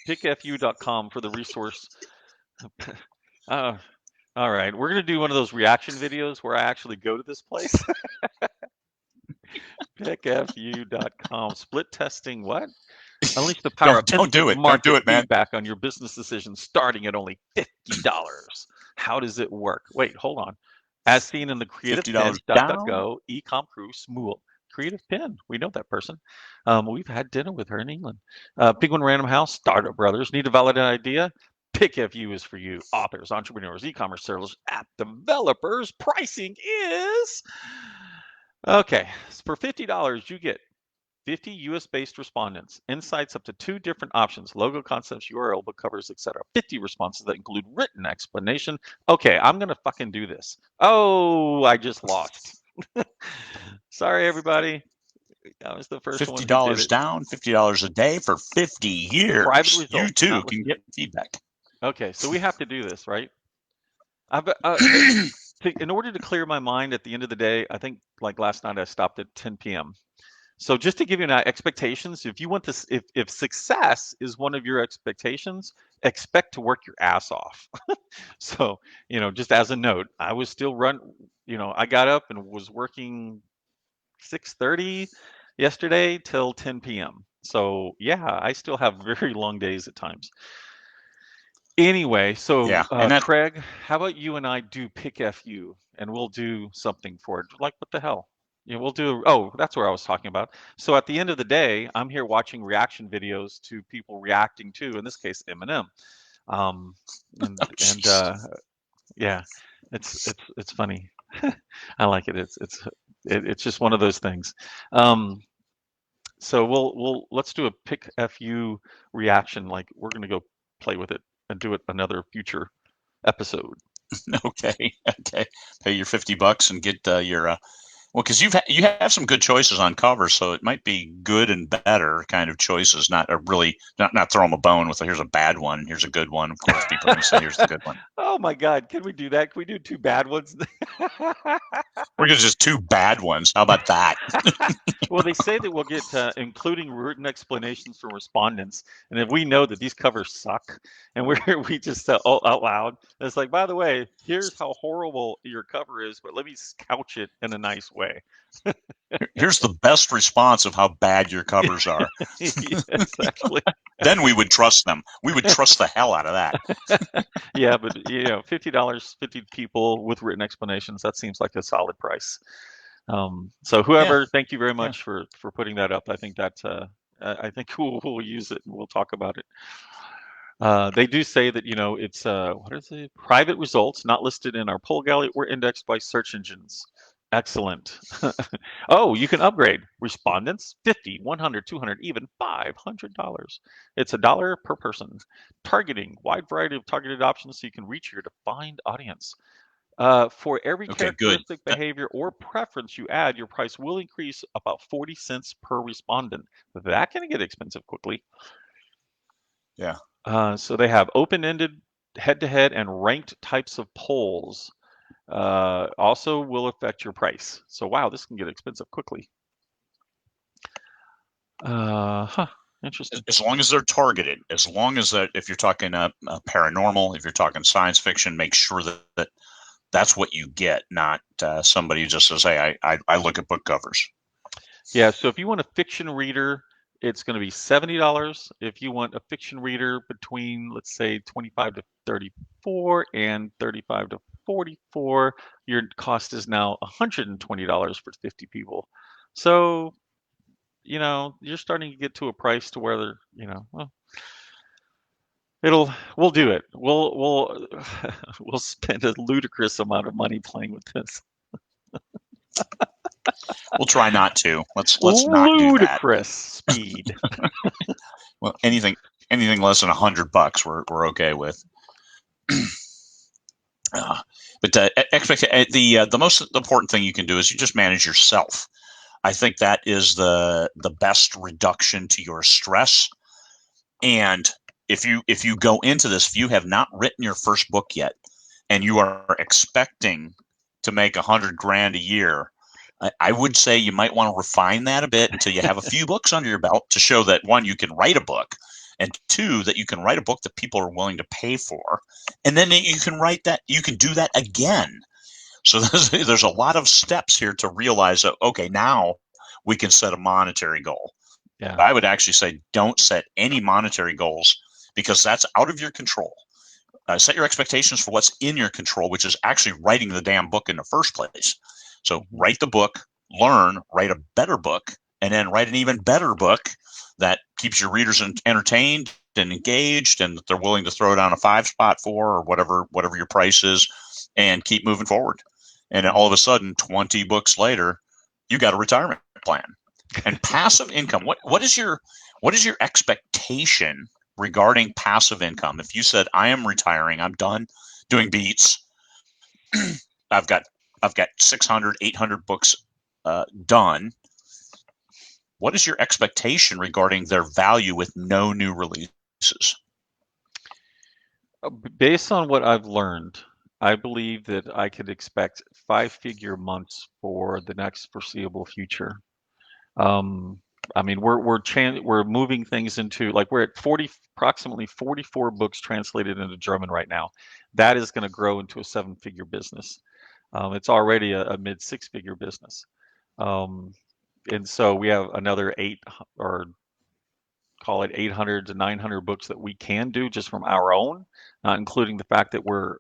Pickfu.com for the resource Uh, all right, we're gonna do one of those reaction videos where I actually go to this place. pickfu.com. Split testing. What? Unleash the power of Don't instant do it. Don't do market it, man. feedback on your business decisions starting at only $50. How does it work? Wait, hold on. As seen in the Creative $50 Pin, down. DuckDuckGo, Ecom Crew, Smool. Creative Pin, we know that person. We've had dinner with her in England. Penguin Random House, Startup Brothers. Need a valid idea? PickFU is for you. Authors, entrepreneurs, e-commerce sellers, app developers. Pricing is okay. For $50, you get 50 US-based respondents, insights up to 2 different options, logo concepts, URL, book covers, etc. 50 responses that include written explanation. Okay, I'm gonna fucking do this. Oh, I just lost. Sorry, everybody. I was the first one $50 who did it. down, $50 a day for 50 Private years. You results, too not can listed. get feedback. Okay, so we have to do this, right? I've, in order to clear my mind at the end of the day, I think like last night I stopped at 10 p.m. So just to give you an expectations, if you want this, if success is one of your expectations, expect to work your ass off. So, just as a note, I was still I got up and was working 6:30 yesterday till 10 p.m. So yeah, I still have very long days at times. Anyway, so Yeah, and that Craig, how about you and I do pick FU and we'll do something for it? Like what the hell? We'll do. Oh, that's where I was talking about. So at the end of the day, I'm here watching reaction videos to people reacting to, in this case, Eminem. Um, oh, and jeez. yeah, it's funny. I like it. It's just one of those things. Um, so let's do a pick FU reaction. Like we're gonna go play with it and do it another future episode. Okay, okay. Pay your $50 and get your well, because you have some good choices on cover, so it might be good and better kind of choices. Not a really not throw them a bone with here's a bad one, here's a good one. Of course, people are going to say here's the good one. Oh my God, can we do that? Can we do 2 bad ones? We're going to just 2 bad ones. How about that? Well, they say that we'll get including written explanations from respondents, and if we know that these covers suck, and we just out loud, it's like, by the way, here's how horrible your cover is, but let me couch it in a nice way. Here's the best response of how bad your covers are. Yeah, exactly. Then we would trust them. We would trust the hell out of that. Yeah, but $50, 50 people with written explanations, that seems like a solid price. So Yeah, whoever, thank you very yeah. much for putting that up. I think that I think we'll use it and we'll talk about it. They do say that it's what is it? Private results not listed in our poll gallery or indexed by search engines. Excellent. Oh, you can upgrade respondents 50, 100, 200, even $500. It's $1 per person. Targeting wide variety of targeted options so you can reach your defined audience. For every Okay, good. characteristic, behavior, or preference you add, your price will increase about 40 cents per respondent. That can get expensive quickly. Yeah. So they have open-ended, head-to-head, and ranked types of polls. Also will affect your price. So wow, this can get expensive quickly. Huh. Interesting. As long as they're targeted, as long as that, if you're talking paranormal, if you're talking science fiction, make sure that that's what you get, not somebody who just says, "Hey, I look at book covers." Yeah. So if you want a fiction reader, it's going to be $70. If you want a fiction reader between, let's say, 25 to 34 and 35 to 44, your cost is now $120 for 50 people. So you're starting to get to a price to where well, we'll do it. We'll we'll spend a ludicrous amount of money playing with this. We'll try not to. Let's not do that. Ludicrous speed. Well, anything less than $100, we're okay with. Uh, but the most important thing you can do is you just manage yourself. I think that is the best reduction to your stress. And if you go into this, if you have not written your first book yet, and you are expecting to make 100 grand a year, I would say you might want to refine that a bit until you have a few books under your belt to show that one, you can write a book, and two, that you can write a book that people are willing to pay for, and then you can do that again. So there's a lot of steps here to realize that, okay, now we can set a monetary goal. Yeah. I would actually say don't set any monetary goals because that's out of your control. Set your expectations for what's in your control, which is actually writing the damn book in the first place. So Mhm. write the book, learn, write a better book, and then write an even better book that keeps your readers entertained and engaged, and that they're willing to throw down a 5 spot for, or whatever your price is, and keep moving forward. And then all of a sudden, 20 books later, you got a retirement plan. And passive income. What is your expectation regarding passive income? If you said, I am retiring, I'm done doing beats, I've got 600, 800 books done. What is your expectation regarding their value with no new releases? Based on what I've learned, I believe that I could expect five-figure months for the next foreseeable future. Um, I mean, we're moving things into, like, we're at approximately 44 books translated into German right now. That is going to grow into a seven-figure business. It's already a mid six-figure business. Um, and so we have another eight, or call it 800 to 900 books that we can do just from our own, not including the fact that we're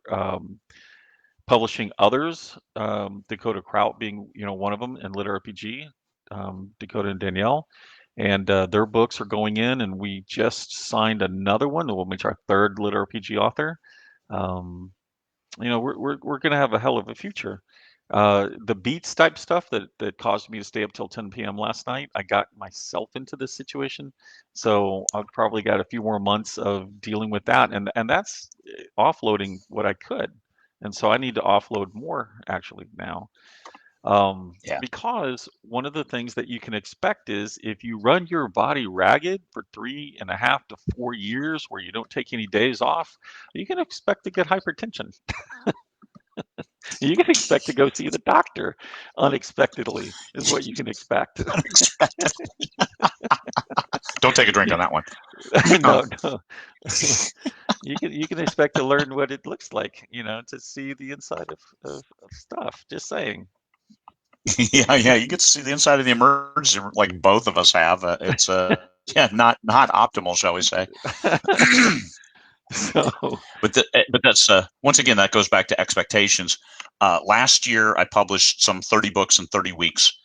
publishing others, Dakota Kraut being, one of them, and Lit RPG, Dakota and Danielle, and their books are going in, and we just signed another one that will make our third Lit RPG author. Um, we're going to have a hell of a future. The beats type stuff that caused me to stay up till 10 p.m. last night, I got myself into this situation, so I've probably got a few more months of dealing with that, and that's offloading what I could, and so I need to offload more actually now. Yeah. Because one of the things that you can expect is if you run your body ragged for 3.5 to 4 years where you don't take any days off, you can expect to get hypertension. You can expect to go see the doctor unexpectedly, is what you can expect. Unexpected. Don't take a drink on that one. No, no. You can expect to learn what it looks like, to see the inside of stuff. Just saying. Yeah, yeah. You get to see the inside of the emergency room, like both of us have. It's yeah, not optimal, shall we say? So, But that's once again that goes back to expectations. Last year, I published some 30 books in 30 weeks,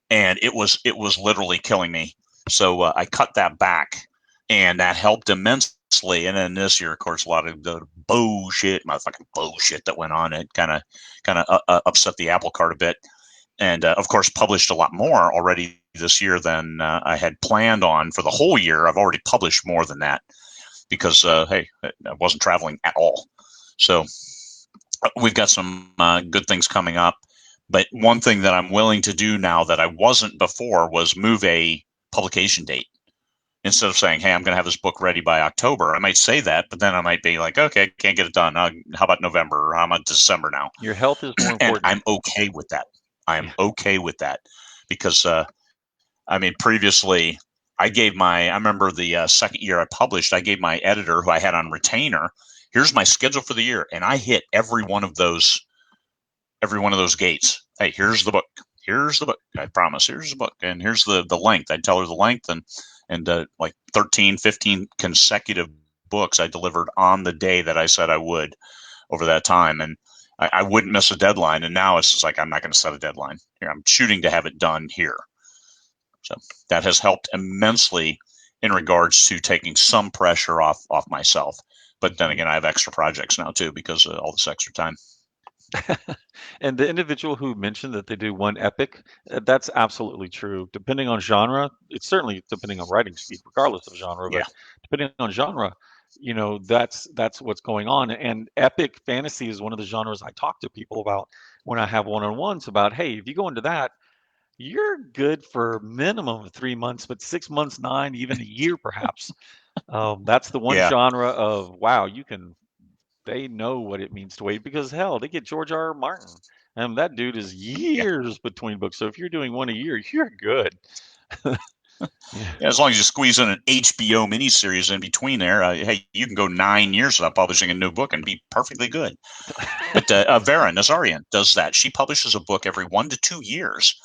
and it was literally killing me. So I cut that back, and that helped immensely. And then this year, of course, a lot of the bullshit, motherfucking bullshit that went on, it kind of upset the apple cart a bit. And of course, published a lot more already this year than I had planned on for the whole year. I've already published more than that because hey, I wasn't traveling at all. So we've got some good things coming up. But one thing that I'm willing to do now that I wasn't before was move a publication date. Instead of saying, hey, I'm going to have this book ready by October, I might say that, but then I might be like, okay, can't get it done. How about November? Or how about December now? your health is more And important. I'm okay with that. I am Yeah. okay with that because, I mean, previously I remember the second year I published, I gave my editor who I had on retainer, here's my schedule for the year. And I hit every one of those gates. Hey, here's the book. Here's the book. I promise. Here's the book. And here's the length. I'd tell her the length and like 13, 15 consecutive books I delivered on the day that I said I would over that time. And I wouldn't miss a deadline. And now it's just like, I'm not going to set a deadline here. I'm shooting to have it done here. So that has helped immensely in regards to taking some pressure off myself. But then again, I have extra projects now too because of all this extra time. And the individual who mentioned that they do one epic, that's absolutely true. Depending on genre, it's certainly depending on writing speed, regardless of genre, Yeah. but depending on genre, that's what's going on. And epic fantasy is one of the genres I talk to people about when I have one-on-ones about, hey, if you go into that, you're good for minimum of 3 months, but 6 months, nine, even a year perhaps. That's the one Yeah. genre of, wow, they know what it means to wait because hell, they get George R. R. Martin. And that dude is Yeah. years between books. So if you're doing one a year, you're good. Yeah. Yeah, as long as you squeeze in an HBO miniseries in between there, hey, you can go 9 years without publishing a new book and be perfectly good. But Vera Nazarian does that. She publishes a book every 1 to 2 years,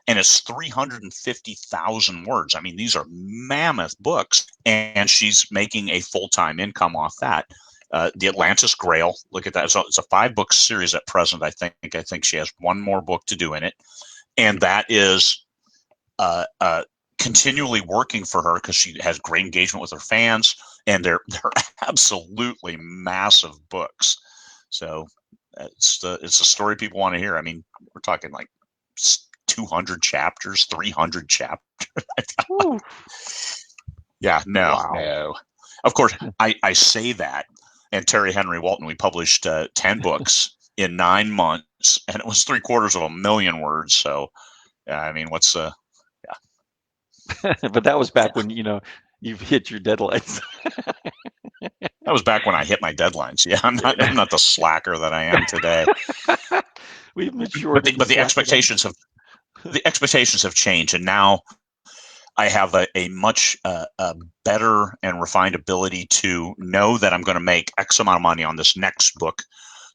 and it's 350,000 words. I mean, these are mammoth books, and she's making a full-time income off that. The Atlantis Grail, look at that. So it's a 5-book series at present. I think she has one more book to do in it, and that is continually working for her because she has great engagement with her fans, and they're absolutely massive books. So it's the story people want to hear. I mean, we're talking like 200 chapters, 300 chapters. Whew. Yeah, no, Wow. no. Of course, I say that, and Terry Henry Walton, we published 10 books in 9 months, and it was 750,000 words. So, I mean, what's But that was back yeah, when, you've hit your deadlines. that was back when I hit my deadlines. Yeah, I'm not the slacker that I am today. We've But matured the, into but the slackers. expectations have changed, and now I have a much better and refined ability to know that I'm going to make X amount of money on this next book.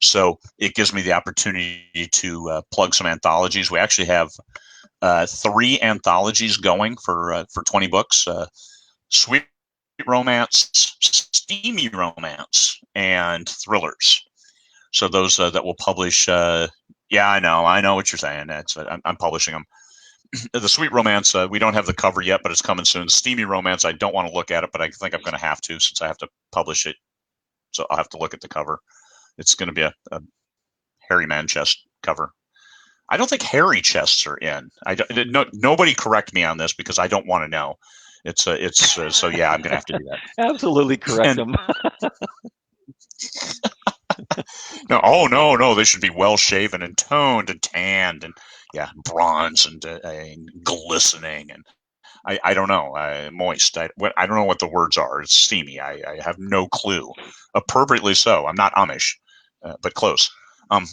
So it gives me the opportunity to plug some anthologies. We actually have 3 anthologies going for 20 books: sweet romance, steamy romance, and thrillers. So those that will publish. Yeah, I know what you're saying. I'm publishing them. The sweet romance, we don't have the cover yet, but it's coming soon. Steamy romance, I don't want to look at it, but I think I'm going to have to since I have to publish it. So I'll have to look at the cover. It's going to be a hairy man chest cover. I don't think hairy chests are in. Nobody correct me on this because I don't want to know. So yeah, I'm going to have to do that. Absolutely correct And them. no, oh no, they should be well shaven and toned and tanned and yeah, bronze and glistening and I don't know, moist. I don't know what the words are. It's steamy. I have no clue. Appropriately so. I'm not Amish, but close. Um,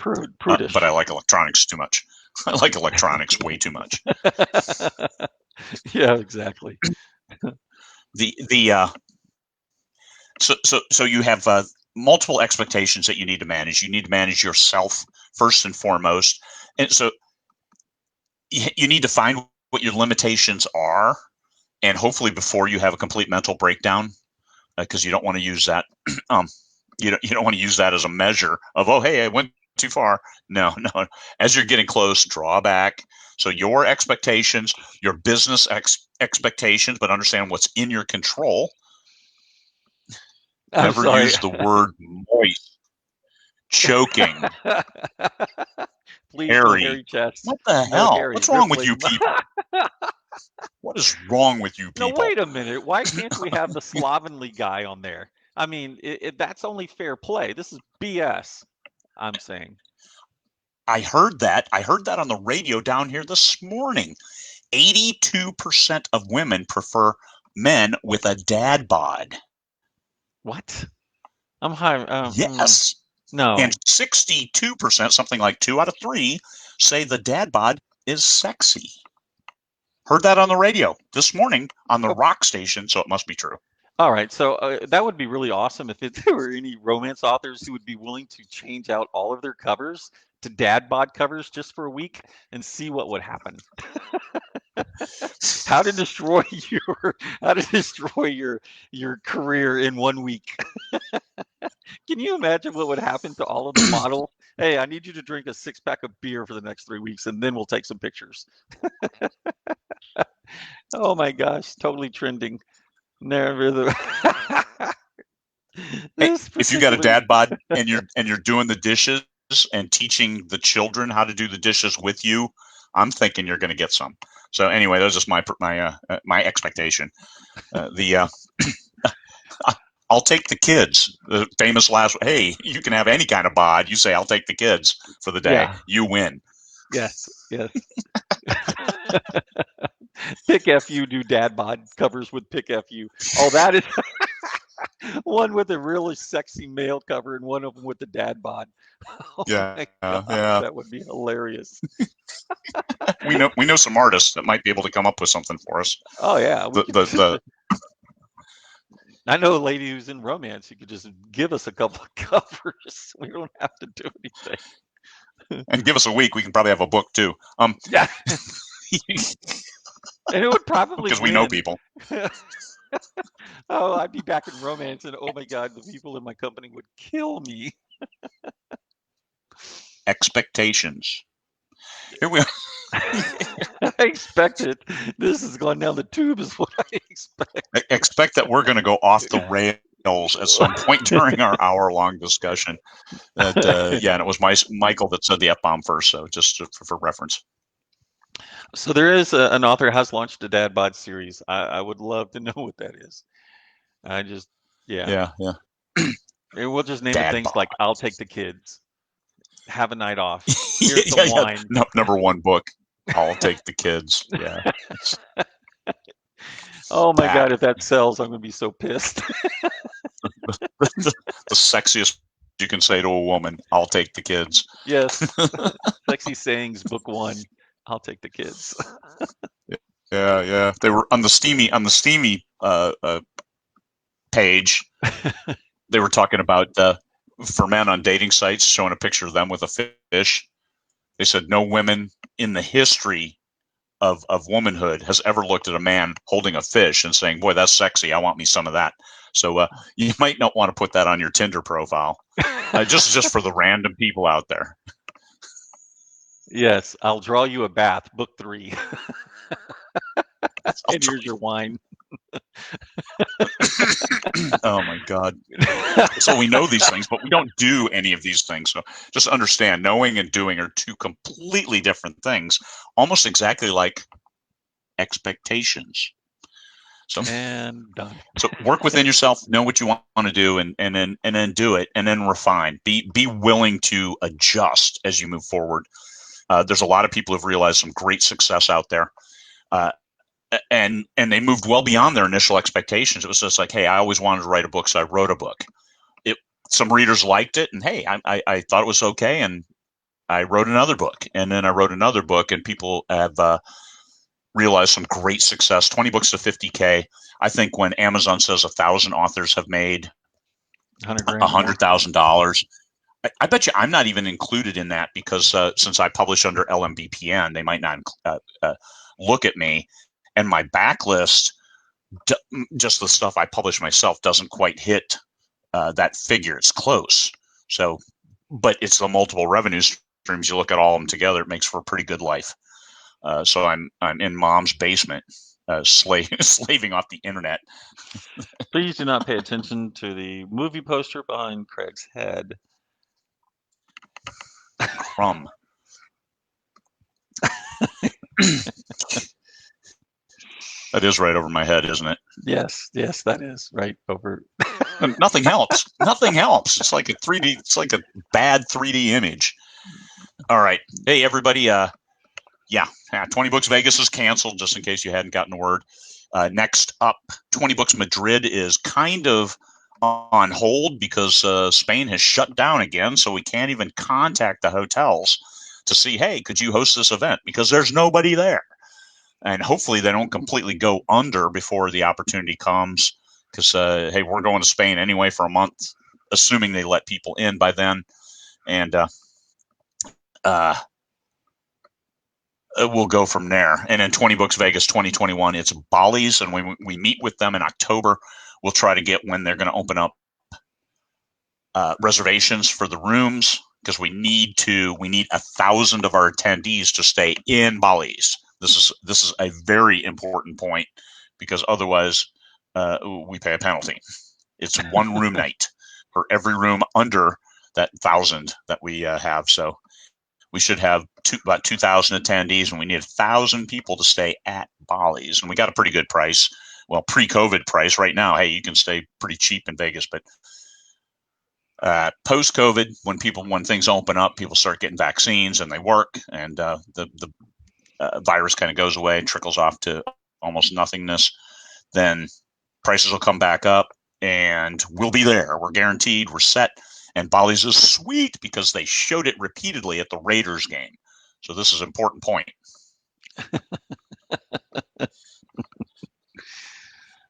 but I Prudish. like electronics too much. I like electronics way too much. Yeah, exactly. The so you have multiple expectations that you need to manage. You need to manage yourself first and foremost, and so you need to find what your limitations are, and hopefully before you have a complete mental breakdown, because you don't want to use that. um, you don't want to use that as a measure of, oh hey, I went too far. No, no. As you're getting close, draw back. So your expectations, your business expectations, but understand what's in your control. I'm Never sorry. use the word moist, choking, Please, no hairy. hairy chests. What the No hell? hairy What's wrong with you rippling. people? What is wrong with you No, people? wait a minute. Why can't we have the slovenly guy on there? I mean, that's only fair play. This is BS, I'm saying. I heard that. I heard that on the radio down here this morning. 82% of women prefer men with a dad bod. What? I'm high. Yes. And No. 62%, something like 2 out of 3, say the dad bod is sexy. Heard that on the radio this morning on the Oh, rock station, so it must be true. all right. So that would be really awesome if there were any romance authors who would be willing to change out all of their covers to dad bod covers just for a week and see what would happen. How to destroy how to destroy your career in 1 week. Can you imagine what would happen to all of the models? Hey, I need you to drink a 6 pack of beer for the next 3 weeks, and then we'll take some pictures. Oh my gosh, totally trending. Never. Hey, This if you got a particular. dad bod and you're doing the dishes and teaching the children how to do the dishes with you, I'm thinking you're going to get some. So anyway, that was just my expectation. The I'll take the kids. The famous last. Hey, you can have any kind of bod. You say I'll take the kids for the day. Yeah. You win. Yes. Yes. Pick FU do dad bod covers with pick FU. Oh, that is One with a really sexy male cover and one of them with the dad bod. Oh Yeah, my gosh, yeah. that would be hilarious. We know some artists that might be able to come up with something for us. Oh yeah, we The could the just. the I know a lady who's in romance. You could just give us a couple of covers. We don't have to do anything. and give us a week, we can probably have a book too. Yeah, and it would probably Because we know win. people. Oh, I'd be back in romance, and oh my God, the people in my company would kill me. Expectations. Here we are. I expect it. This is going down the tube, is what I expect. Expect that we're going to go off the rails at some point during our hour-long discussion. Yeah, and it was Michael that said the F-bomb first, so just for reference. So there is an author has launched a dad bod series. I would love to know what that is. I just, yeah. Yeah, yeah. And we'll just name it Dad things bod. like "I'll take the kids," "Have a night off," Yeah, "Here's some yeah. wine." No, number one book. I'll take the kids. Yeah. Oh my That God, if that sells, I'm gonna be so pissed. the, the sexiest you can say to a woman. I'll take the kids. Yes, sexy sayings, book one. I'll take the kids. Yeah, yeah. They were on the steamy page. They were talking about for men on dating sites, showing a picture of them with a fish. They said no women in the history of womanhood has ever looked at a man holding a fish and saying, "Boy, that's sexy. I want me some of that." So you might not want to put that on your Tinder profile, just for the random people out there. Yes, I'll draw you a bath, book three. And here's your wine. Oh my God. So we know these things, but we don't do any of these things. So just understand, knowing and doing are two completely different things, almost exactly like expectations. So, And done. so work within yourself, know what you want to do, and then do it, and then refine. Be willing to adjust as you move forward. There's a lot of people who've realized some great success out there. Uh, and they moved well beyond their initial expectations. It was just like, hey, I always wanted to write a book, so I wrote a book. Some readers liked it, and hey, I thought it was okay, and I wrote another book, and then I wrote another book, and people have realized some great success. 20 books to 50K. I think when Amazon says 1,000 authors have made 100 grand or more. $100,000, I bet you I'm not even included in that because since I publish under LMBPN, they might not look at me, and my backlist, just the stuff I publish myself, doesn't quite hit that figure. It's close. So, but it's the multiple revenue streams. You look at all of them together, it makes for a pretty good life. So I'm in mom's basement, slaving off the internet. Please do not pay attention to the movie poster behind Craig's head. Crumb. That is right over my head, isn't it? Yes, yes, that is right over. And nothing helps. Nothing helps. It's like a 3D. It's like a bad 3D image. All right. Hey, everybody. Yeah. 20 Books Vegas is canceled, just in case you hadn't gotten word. Next up, 20 Books Madrid is kind of on hold because Spain has shut down again, so we can't even contact the hotels to see, hey, could you host this event? Because there's nobody there. And hopefully they don't completely go under before the opportunity comes. Because, hey, we're going to Spain anyway for a month, assuming they let people in by then. And we'll go from there. And in 20 Books Vegas 2021, it's Bally's, and we meet with them in October. We'll try to get when they're going to open up reservations for the rooms, because we need 1,000 of our attendees to stay in Bally's. This is a very important point, because otherwise we pay a penalty. It's one room night for every room under that 1,000 that we have. So we should have about 2,000 attendees, and we need 1,000 people to stay at Bally's. And we got a pretty good price. Well, pre-COVID price right now. Hey, you can stay pretty cheap in Vegas, but post-COVID, when things open up, people start getting vaccines and they work, and the virus kind of goes away and trickles off to almost nothingness, then prices will come back up. and we'll be there. We're guaranteed. We're set. And Bolly's is sweet because they showed it repeatedly at the Raiders game. So this is an important point.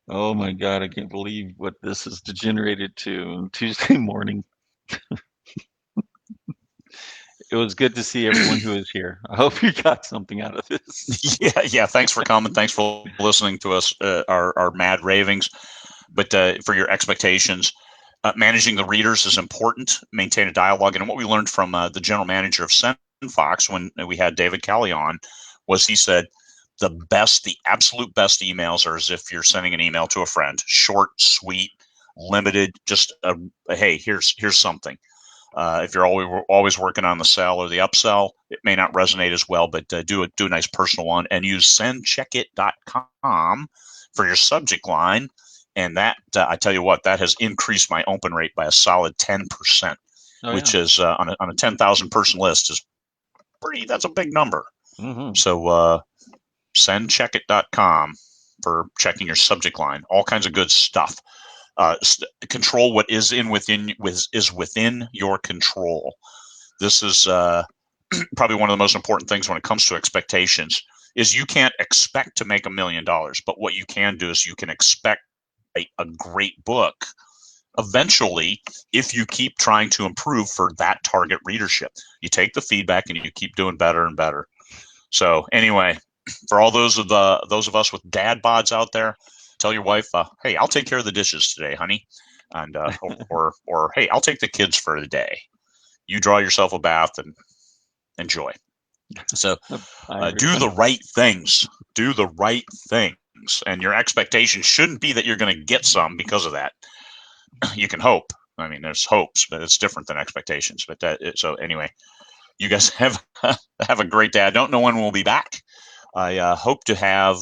Oh my God, I can't believe what this has degenerated to on Tuesday morning. It was good to see everyone who is here. I hope you got something out of this. Yeah. Thanks for coming. Thanks for listening to us, our mad ravings. But for your expectations, managing the readers is important. Maintain a dialogue. And what we learned from the general manager of SendFox when we had David Kelly on was he said the absolute best emails are as if you're sending an email to a friend, short, sweet, limited. Just hey, here's something. If you're always working on the sell or the upsell, it may not resonate as well, but do a nice personal one and use sendcheckit.com for your subject line. And that, I tell you what, that has increased my open rate by a solid 10%, Oh which yeah. is on a 10,000 person list is that's a big number. Hmm. So sendcheckit.com for checking your subject line, all kinds of good stuff. Control what is within your control. This is probably one of the most important things when it comes to expectations. Is you can't expect to make $1 million, but what you can do is you can expect a great book eventually if you keep trying to improve for that target readership. You take the feedback and you keep doing better and better. So anyway, for all those of us with dad bods out there, tell your wife, "Hey, I'll take care of the dishes today, honey," and or "Hey, I'll take the kids for the day. You draw yourself a bath and enjoy." So Bye do everyone. the right things. Do the right things, and your expectation shouldn't be that you're going to get some because of that. You can hope. I mean, there's hopes, but it's different than expectations. But so anyway, you guys have have a great day. I don't know when we'll be back. I hope to have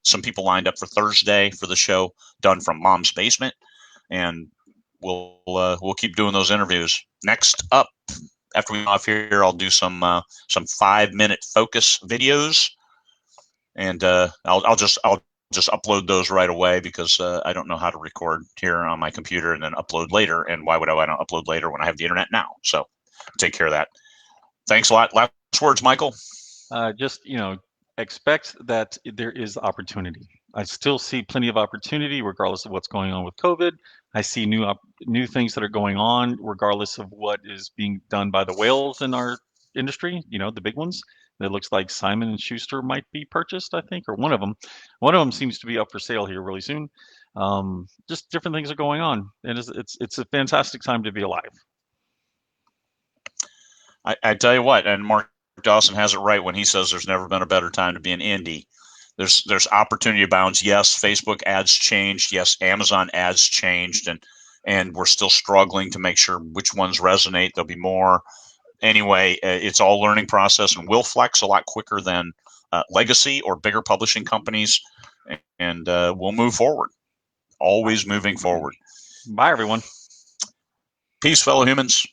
some people lined up for Thursday for the show done from Mom's basement, and we'll keep doing those interviews. Next up, after we get off here, I'll do some 5-minute focus videos, and I'll just upload those right away because I don't know how to record here on my computer and then upload later. And why would I want to upload later when I have the internet now? So take care of that. Thanks a lot. Last words, Michael. Just, expect that there is opportunity. I still see plenty of opportunity regardless of what's going on with COVID. I see new things that are going on regardless of what is being done by the whales in our industry, the big ones. It looks like Simon and Schuster might be purchased, I think, or one of them. One of them seems to be up for sale here really soon. Just different things are going on, and it's a fantastic time to be alive. I tell you what, and Mark Dawson has it right when he says there's never been a better time to be an indie. There's opportunity abounds. Yes, Facebook ads changed. Yes, Amazon ads changed, and we're still struggling to make sure which ones resonate. There'll be more. Anyway, it's all learning process, and we'll flex a lot quicker than legacy or bigger publishing companies, and we'll move forward. Always moving forward. Bye, everyone. Peace, fellow humans.